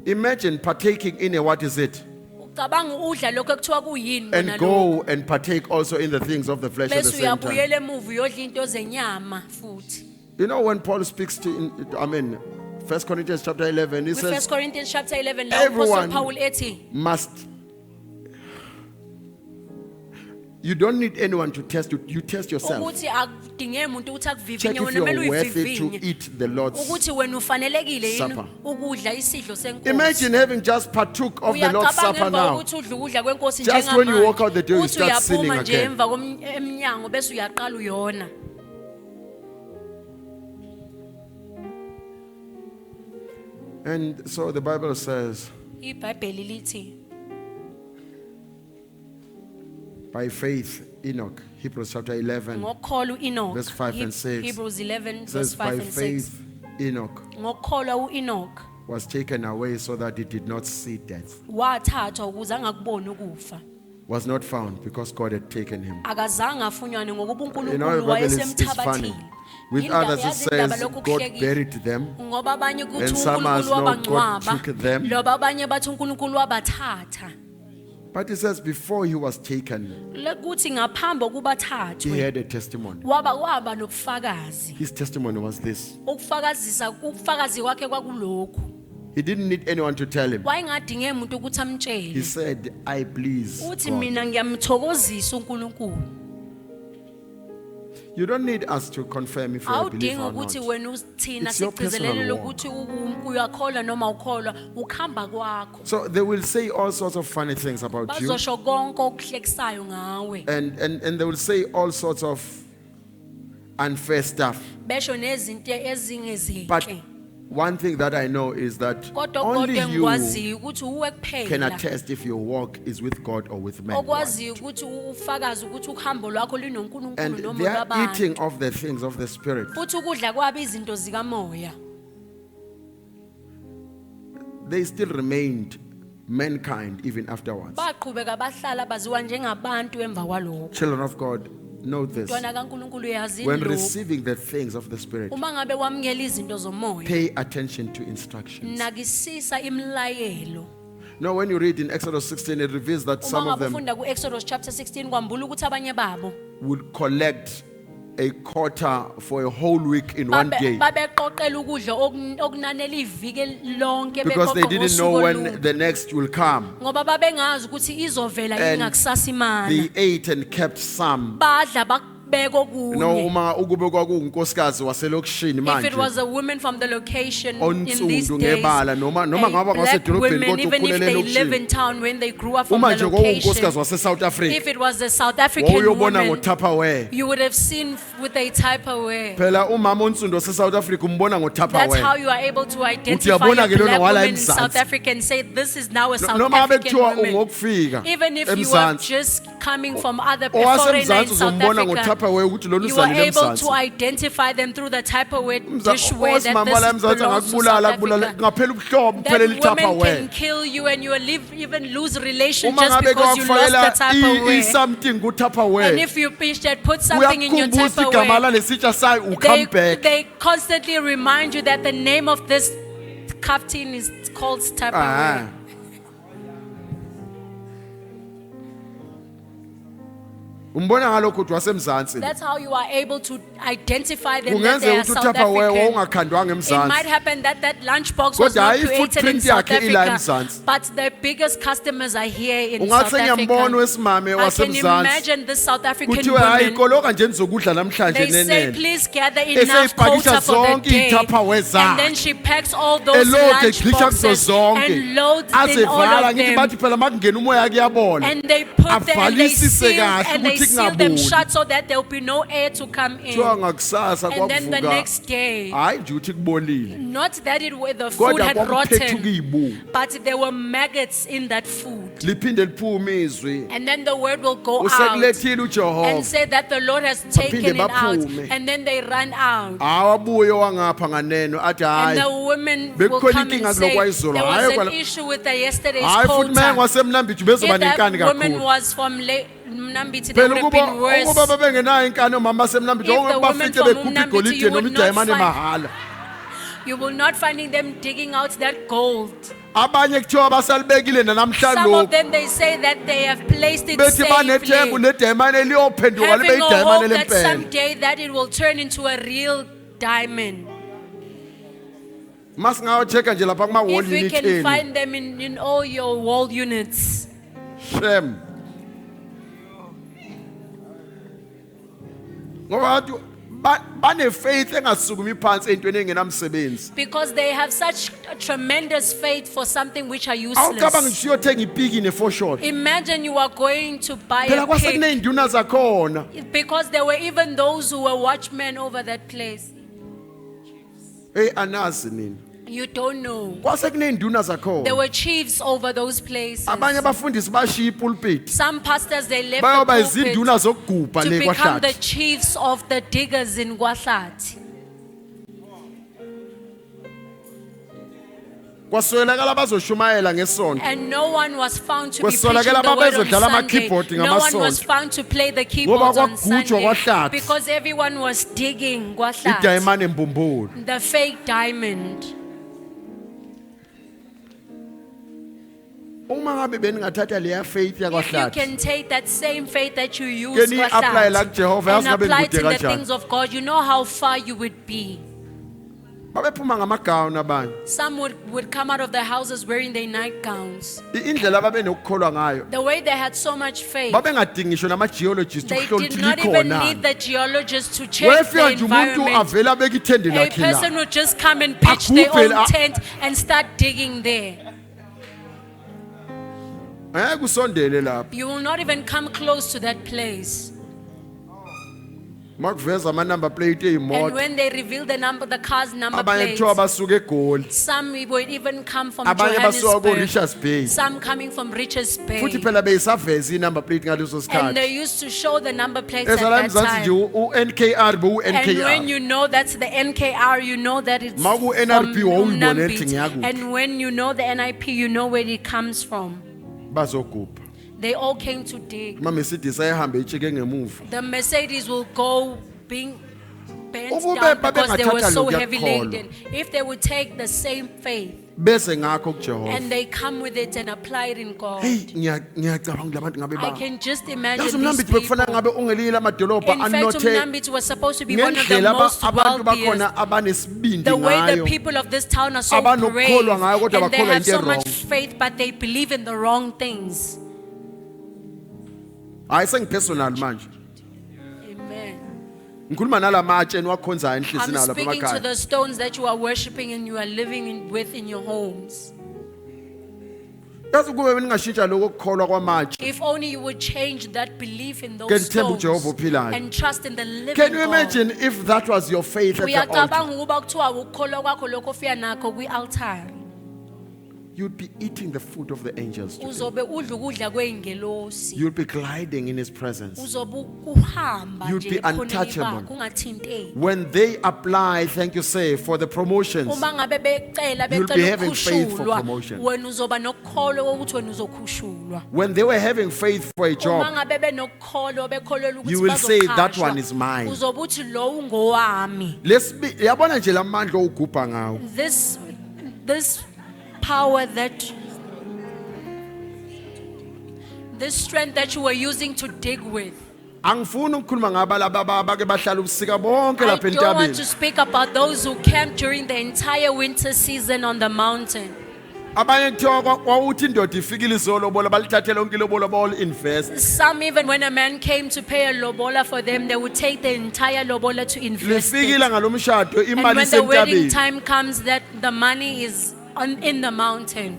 Imagine partaking in a what is it? cabanga udla lokho ekuthiwa kuyini and bona lokho. go and partake also in the things of the flesh at the Bese same time. uyabuyela emuva uyodla into zenyama futhi. You know, when Paul speaks to, 1 Corinthians chapter 11, he With says, 1 Corinthians chapter 11 la everyone uPaul Paul ethi must. You don't need anyone to test you. You test yourself. ukuthi akudingeki umuntu ukuthi Check akuvivinye if wena kumele you're worth it to uyivivinye eat the Lord's. ukuthi wena ufanelekile yini Supper. ukudla isidlo senkosi. Imagine having just partook of the Lord's Uyacabanga Supper emva now. ukuthi udla ukudla kwenkosi Just when you walk njengamanje. out the door, you Uthi start sinning uyaphuma nje again. emva emnyango bese uyaqala uyona. And so the Bible says, iBhayibheli lithi by faith, Enoch, Hebrews chapter 11, ngokholwa uEnoch. Verse 5 and 6. Hebrews 11 verse says, 5 by and 6. faith, Enoch Ngokholwa uEnoch was taken away so that he did not see death. wathathwa ukuze angakuboni ukufa. Was not found because God had taken him. Akazange afunywane ngokuba You know, the uNkulunkulu Bible is funny. wayesemthabathile. With Yindaba- others, it yazi indaba says lokhu God kuhlekile. buried them. Ngoba abanye kuthi And some as uNkulunkulu know God wabangcwaba, took them. loba abanye bathi uNkulunkulu wabathatha. But it says before he was taken, Lekuthi ngaphambi kokuba he thathwe had a testimony. waba nobufakazi. His testimony was this. Ubufakazi kwakhe kwakulokhu. He didn't need anyone to tell him. Wayengadinge umuntu ukuthi He amtshele. said, I please Uthi God. mina ngiyamthokozisa uNkulunkulu. You don't need us to confirm if you are a believer Awudingi or ukuthi not. wena uthina It's your sigcizelele personal ukuthi uyakholwa noma ukholwa ukhamba kwakho. So they will say all sorts of funny things about you. Bazosho konke okuhlekisayo ngawe. And they will say all sorts of unfair stuff. Besho nezinto But ezingezinhle. one thing that I know is that Kodwa only kodwa you ngikwaziyo ukuthi uwe can kuphela. attest if your walk is with God or with men. Okwaziyo ukuthi ufakaze ukuthi uhambo lwakho linoNkulunkulu And noma they are lwabantu. eating of the things of the Spirit. Futhi ukudla kwabo izinto zikamoya. They still remained mankind even afterwards. Baqhubeka bahlala baziwa njengabantu emva kwalokho. Children of God, know this. Ntwana kaNkulunkulu yazini When lokho. receiving the things of the Spirit, Uma ngabe wamukela izinto zomoya, pay attention to instructions. nakisisa imilayelo. Now, when you read in Exodus 16, it reveals that some Uma of them ngabufunda kuExodus chapter 16 kwambula ukuthi abanye babo would collect a quarter for a whole week in one day babeqoqela ukudla okunanela iviki lonke because they beqoqa didn't know ngosuku when olunye. the next will come. Ngoba babengazi ukuthi izovela And ingakusasa imana. They ate and kept some. Badla bakubeka No, okunye. uma ukube kwakuunkosikazi waselokishini If it manje was a woman from the location in these onsundu days, ngebala noma a ngaba black ngasedolobheni women, kodwa even if ukhulele they live elokishini. in town, when they grew up from Uma the nje kwakuunkosikazi location, wase-South Africa if it was a South African wawuyobona woman, ngo-Tupperware. you would have seen with a Tupperware. Phela umama onsundu wase-South Africa umbona That's how ngo-Tupperware. you are able to identify Uyabona a ke lona black wala woman in eMzansi. South Africa and say this is now a South Noma ngabe African kuthiwa woman. ungokufika Even if you were eMzansi, just coming from other foreigner in owasemzansi South uzombona Africa, ngo-Tupperware ukuthi lona you are uzalile able to emzansi. identify them through the Tupperware dishware that Owasimama la this emzansi belongs to angakubulala South akubulala Africa. ngaphela ubuhlobo That kuphelele woman can i-Tupperware. kill you and you will even lose relation Uma just ngabe because you lost kwakufakela the Tupperware. something And ku-Tupperware if you pitched it, put something in your uyakukhumbuza igama Tupperware. lalesitsha sayo ucome back. They constantly remind you that the name of this captain is called Tupperware. Ah. Umbona ngalokho ukuthi wasemzansi. That's how you are able to identify them that Kungenzeka they are ukuthi South uTupperware African. wawungakhandwanga It might emzansi. happen that that lunchbox was Kodwa not hayi created in i-footprint South yakhe ila Africa, emzansi. but the biggest customers are here in South Ungathi ngiyambona Africa. wesimame I can wasemzansi. imagine this South African Kuthiwe hayi woman. koloka nje nizokudla namhlanje They say, nenene. please gather enough Eseyipakisha quota for the zonke day. iy'Tupperware zakhe. And then she packs all those Elode lunch egxisha kuzo boxes zonke. and loads in all Azevala of ngithi them. bathi phela makungena umoya kuyabola. And they put them and they Avalisise seal kahle and they ukuthi seal them kungaboli. shut so that there will be no air to come in. Kuthiwa ngakusasa And then the kwakuvuka. next day, Hayi nje ukuthi kubolile. not that the food Kodwa had kwakuphethe rotten, ukuyibunga. but there were maggots in that food. Liphinde liphume izwi. And then the word will go out Usekulethile and uJehova. say that the Lord has taken it out. baphume. And then they run out. Awabuye wangapha nganeno athi And hayi. the women will Bekukhona come inkinga and say, kulokwa there izolo. was Hayi an kwala- issue with the yesterday's Hayi futhi manje quota. wasemnambithi bezoba If that nenkani woman kakhulu. was from Mnambithi, there Phela would have ukuba been worse. ukuba babengenayo inkani omama basemnambithi If the onke woman bafihle from bekhupha Mnambithi, igolide you noma would idayimane not find- mahhala. You will not finding them digging out that gold. abanye kuthiwa basalibekile nanamhlanje Some of lokhu them, they say that they have placed it bethi banethembu safely, nedayimane eliyophenduka libe having a idayimane hope that lempela. someday that it will turn into a real diamond. Masingayo-check-a nje lapha kuma-wall If we unit can enu. find them in all your wall units. Shem. Ngoba abantu bane-faith engasukumi phansi ey'ntweni ey'ngenamsebenzi. Because they have such a tremendous faith for something which are Awucabangi useless. nje uyothenga ipiki ne-foshot. Imagine you are going to buy Phela a kwase pig, kuney'nduna zakhona. because there were even those who were watchmen over that place. Eyi anazi nina. You don't know. Kwase kuney'nduna There zakhona. were chiefs over those places. Abanye abafundisi bashiya ipulpit. Some pastors, they left Bayoba the izinduna pulpit zokugubha to le become the kwaHlathi. chiefs of the diggers in Kwahlati. Kwaswelakala bazoshumayela ngesonto. And no one was found to be preaching Kwaswelakala the word on babezodlala Sunday. ama-keyboard No one was ngamasonto. found to play the keyboards on kwagujwa Sunday. kwaHlathi. Because everyone was digging Kwahlati, Idayimane embumbulu. the fake diamond. Uma ngabe beningathatha leya faith If you yakwaHlathi. can take that same faith that you use Ke ni-apply la kuJehova, and yazi ngabe apply it nikude in the kanjani. things of God, you know how far you would be. Babephuma ngamagawuni abanye. Some would come out of their houses wearing their nightgowns. Indlela babenokukholwa ngayo. The way they had so much faith, Babengadingi ngisho nama-geologist they ukuhlola did ukuthi not even likhona. need the geologist to check the Wefika nje umuntu environment. avela abeka ithende A lakhe la. person would just come and pitch their Agubhe own la. tent and start digging there. Ngeke usondele lapho. You will not even come close to that place. Makuveza ama-number plate And ey'moto. when they reveal the car's number Abanye plates, kuthiwa basuka eGoli. some would even come from Abanye basuka Johannesburg, ko-Richards Bay. some coming from Richards Bay. Futhi phela beyisaveza i-number plate ngaleso And they sikhathi. used to show the number plates at Eza la that eMzansi nje time. u-NKR And when bu-NKR. you know that's the NKR, you know that it's Ma ku from NRP wawuyibona ethi Mnambithi. ngiyakuphi. And when you know the NIP, you know where it comes from. Bazogubha. They all came to dig. Ma-Mercedes ayehambe echeke ngemuva. The Mercedes will go being bent Ukube down because they were babengathatha so lokhu heavy kuyakholwa. laden. If they would take the same faith Bese ngakho kuJehova. and they come with it and apply it in God, Hey, ngiyacabanga labantu ngabe I ba. can just imagine Yazi these uMnambithi bekufanele people. ngabe ungelinye lamadolobha In fact, anothe Mnambithi was supposed to be one of the ngendlela most abantu wealthiest. bakhona abanesibindi The way the ngayo. people of this town are so Abanokukholwa brave ngayo kodwa and they bakholwa have into so much e-wrong. faith, but they believe in the wrong things. Hayi sengipersonal manje. Amen. Ngikhuluma nalamatshe eniwakhonzayo I'm enhlizini lapha speaking to emakhaya. the stones that you are worshiping and you are living with in your homes. Yazi kube beningashintsha lokho kukholwa kwamatshe. If only you would change that belief in Ke those nithemba stones uJehova ophilayo. and trust in the living Can you God. imagine if that was your faith at the altar? Uyacabanga ukuba kuthiwa ukukholwa kwakho lokho ofika nakho kwi-altar. You'd be eating the food of the angels. today. Uzobe udla ukudla kwey'ngelosi. You'll be gliding in his presence. Uzobe uhamba You'd nje be ekhoneni untouchable. bakho, ungathinteki. When they apply, thank you, say, for the promotions, Uma ngabe becela You'll be becela having faith for ukukhushulwa, promotion. wena uzoba nokukholwa kokuthi wena uzokhushulwa. when they were having faith for a Uma job, ngabe bekholwa ukuthi You will say, "That bazoqashwa, one is mine." uzobe uthi lo ngowami. yabona nje lamandla ogubha ngawo. This power this strength that you were using to dig with. Angifuni ukukhuluma ngaba laba bake bahlala ubusika bonke I lapha don't want to entabeni. speak about those who camped during the entire winter season on the mountain. Abanye kuthiwa kwawuthi indoda ifikile izolobola balithathe lonke ilobola ball-invest. Some, even when a man came to pay a lobola for them, they would take the entire lobola to invest it. Lifikile ngalomshado And imali when the wedding isentabeni. time comes, that the money is in the mountain.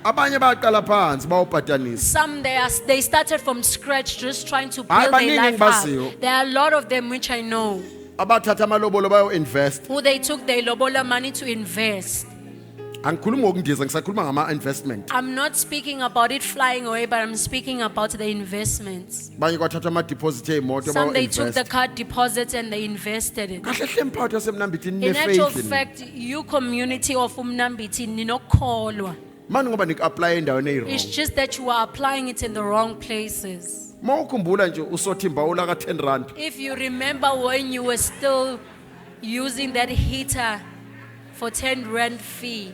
Abanye baqala phansi bawubhatanisa. Some they started from scratch, just trying to Hayi, build their baningi life engibaziyo. up. There are a lot of them which I know, Abathatha amalobolo bayo-invest. who they took their lobola money to invest. Angikhuluma ngokundiza ngisakhuluma ngama-investment. I'm not speaking about it flying away, but I'm speaking about the investments. Abanye kwathatha ama-deposit ey'moto Some they took the bayo-invest. card deposits and they invested it. Kahle hle mphakathi wasemnambithini In actual ne-faith. fact, you community of Mnambithi ninokholwa. Manje ngoba niku-aplya endaweni It's eyi-wrong. just that you are applying it in the wrong places. Ma ukhumbula nje usothimba ulaka 10 rand. If you remember when you were still using that heater for 10 rand fee.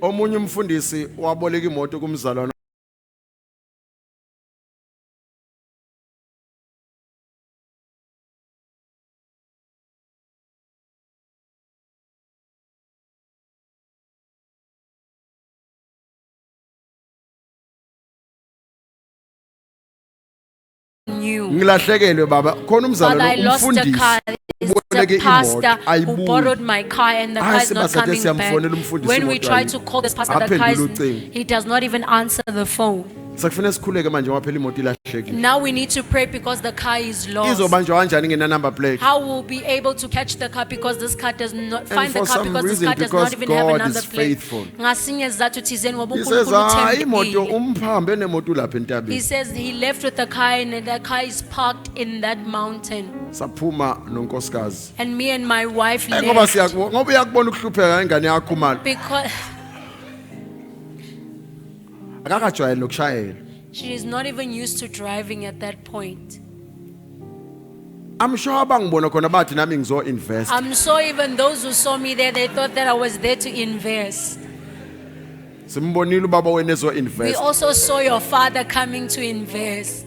Omunye umfundisi waboleka imoto kumzalwana New. ngilahlekelwe baba khona But umzalwana I lost a umfundisi car. It's uboleke the imoto pastor who ayibuyi. borrowed my car and the car is not sebasathe coming siyamfonela back. umfundisi When we imoto try ayikho. to call this pastor, the car Aphendula is, ucingo. he does not even answer the phone. Sekufanele sikhuleke manje ngoba phela imoto ilahlekile. Now we need to pray because the car is lost. Izobanjwa kanjani ngena number plate? How will we be able to catch the car because this car does not And find the for car some because this reason, car does because not even have God another is plate. faithful. Ngasinye isizathu thizeni ngoba He says, uNkulunkulu imoto uthembekile. umphambe nemoto lapha He entabeni. says he left with the car and the car is parked in that mountain. Saphuma nonkosikazi. And me and my wife Ngoba left ngoba uyakubona ukuhlupheka ingane yakho mali. because Akakajwayele ukushayela. she is not even used to driving at that point. I'm sure abangibona khona bathi nami ngizo invest. I'm sure even those who saw me there, they thought that I was there to invest. Simbonile ubaba wena ezo We invest. also saw your father coming to invest.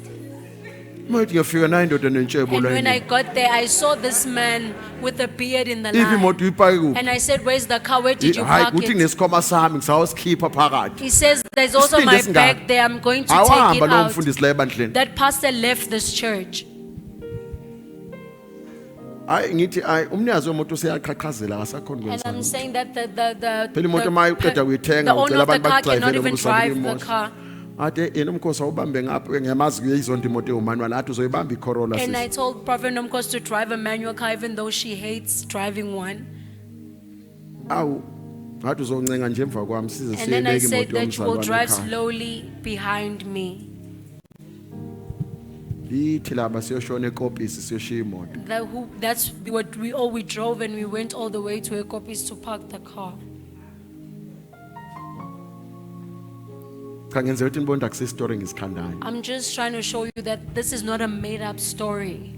Mayithi ngiyafika nayo indoda nentshebo And la. when I got there, I saw this man with a beard in the If line. imoto uyipake kuphi? And I said, where's the car? Where did you Hayi park kuthi it? nesikhoma sami ngisawusikhipha phakathi. He says, there's also Isipinde my esingaka? bag there. I'm going to take Awahamba it lo out. mfundisi la ebandleni. That pastor left this church. Hayi ngithi hayi umnikazi wemoto useyaqhaqhazela akasakhona And I'm ukwenza. saying that Phela imoto mayiqeda kuyithenga the owner ucela of the abantu car cannot bakudrivele even ngoba drive the imoto. car. Ade yena umkhosi awubambe ngapha ngiyamazi kuyizonto imoto ewumanual athi uzoyibamba iCorolla And I sis. told Prophet Nomkos to drive a manual car even though she hates driving one. Awu ngathi uzoncenga nje emva kwami size And then I siyeleke said imoto that you will yomzalwane drive ekhaya. slowly behind me. Yithi laba siyoshona ekopisi siyoshiya imoto. That's what we drove and we went all the way to Ekopis to park the car. Cha ngenze ukuthi nibonda akusi story ngisikhandayo. I'm just trying to show you that this is not a made up story.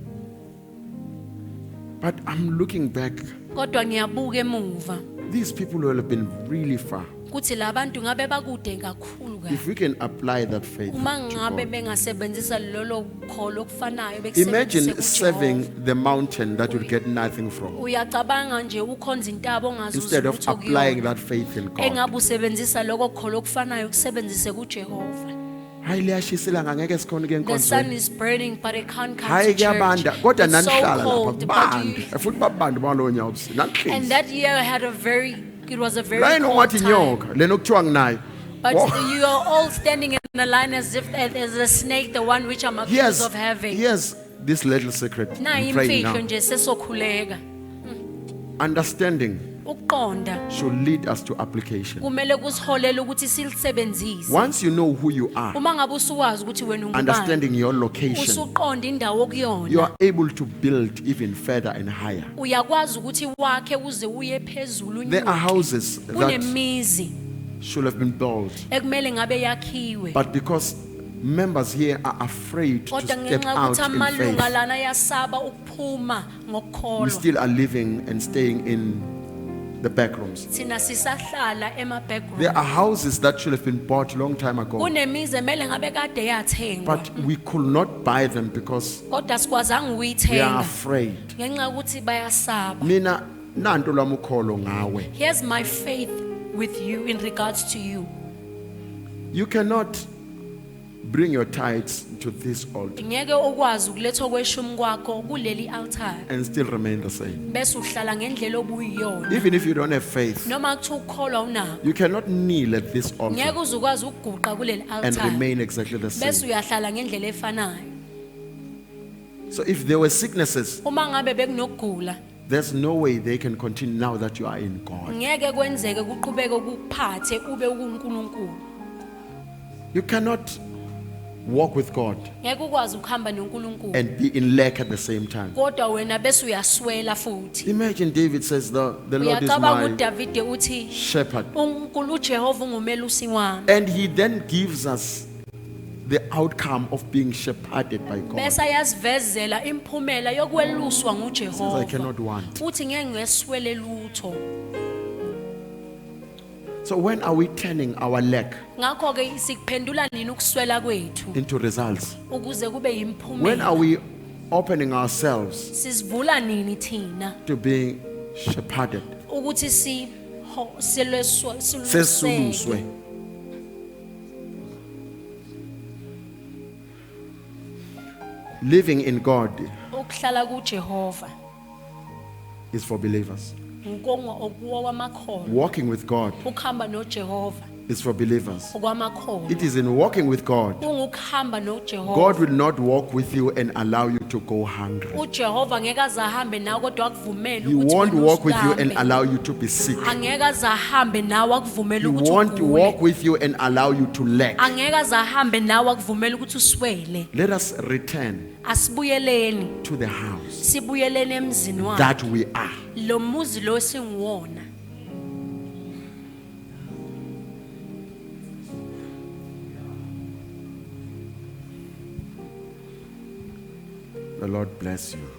But I'm looking back. Kodwa ngiyabuka emuva These people will have been really far. kuthi labantu ngabe bakude kakhulu kabi. If we can apply that faith Uma to ngabe God. bengasebenzisa lolo kholo okufanayo Imagine bekusebenzise serving the mountain that will get nothing from. uyacabanga nje ukhonza intaba ongazuza Instead of lutho applying kuyona. that faith in God. Engabe usebenzisa lokho kholo okufanayo kusebenzise kuJehova. Hayi liyashisa ngeke sikhona ke The sun enkonzweni. is burning but it can't come Hayi to church. kuyabanda kodwa It's so nanihlala lapha cold but bandi. you, Futhi babandi balo nyawo busi. and Nanhlisi. that year it was a very La cold inongathi time. nyoka lena okuthiwa nginayo. But Oh. you are all standing in the line as if as a snake, the one which I'm accused of having. Here's this little secret. Na I'm praying imfihlo now. nje sesokhuleka. Understanding Ukuqonda should lead us to application. kumele kusiholele ukuthi silisebenzise. Once you know who you are, Uma ngabe usuwazi ukuthi wena ungubani, understanding your location, usuqonda indawo you okuyona, are able to build even further and higher. uyakwazi ukuthi wakhe uze uye phezulu There are unyuke. houses that Kunemizi should have been built, ekumele ngabe yakhiwe. but because members here are afraid to Kodwa step ngenxa out yokuthi in amalunga faith, lana yasaba ukuphuma we ngokukholwa. still are living and staying in the back rooms. Thina sisahlala ema-back room. There are houses that should have been bought long time ago, Kunemizi emele ngabe kade yathengwa. but we could not buy them because Kodwa sikwazanga we are ukuyithenga afraid. ngenxa yokuthi bayasaba. Mina nanto lwami ukholo ngawe. Here's my faith with you in regards to you. You cannot bring your tithes to this altar Ngeke ukwazi ukuletha okweshumi kwakho kuleli altar and still remain the same. bese uhlala ngendlela obuyiyona. Even if you don't have faith, Noma kuthiwa ukukholwa unakho, you cannot kneel at this ngeke altar uze ukwazi ukuguqa kuleli and altar remain exactly the bese same. uyahlala ngendlela efanayo. So if there were sicknesses, Uma ngabe bekunokugula, there's no way they can continue now that you are in God. ngeke kwenzeke kuqhubeke kuphathe ube uNkulunkulu. You cannot walk with God Ngeke ukwazi ukuhamba noNkulunkulu and be in lack at the same time. kodwa wena bese uyaswela futhi. Imagine David says, the Lord is Uyacabanga my uDavide uthi shepherd. uNkulunkulu uJehova ungumelusi wami. And he then gives us the outcome of being shepherded by God. bese ayazivezela imphumela yokweluswa Says, I nguJehova cannot want. uthi ngeke ngeswele lutho. So when are we turning our lack Ngakho ke sikuphendula nini ukuswela kwethu into results? ukuze kube When yimphumela? are we opening ourselves Sizivula nini thina to being shepherded? ukuthi siluswe Sesuluswe. Living in God ukuhlala kuJehova is for believers. okwamakholwa. Walking with God Ukuhamba noJehova is for believers. okwamakholwa. It is in walking with God. Ungukuhamba noJehova. God will not walk with you and allow you to go hungry. uJehova ngeke azahambe nawe kodwa akuvumele He ukuthi won't wena walk with you and usigambe. allow you to be sick. Angeke azahambe nawe akuvumele He ukuthi won't ugule. walk with you and allow you to lack. Angeke azahambe nawe akuvumele ukuthi uswele. Let us return Asibuyeleni to the house sibuyeleni emzini wakhe. that we are. Lo muzi lo singuwona. The Lord bless you.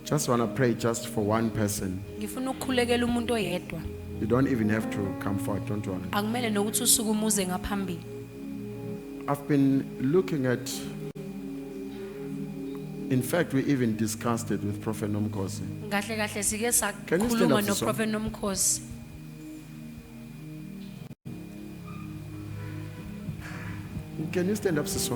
Just want to pray just for one person. Ngifuna ukukhulekela umuntu oyedwa. You don't even have to come forward, don't worry. Akumele nokuthi usuke umuze ngaphambili. I've been looking at, in fact, we even discussed it with Prophet Nomkosi. Kahle kahle sike Can you stand sakhuluma up, no Siso? Prophet Nomkhosi. Can you stand up, Siso?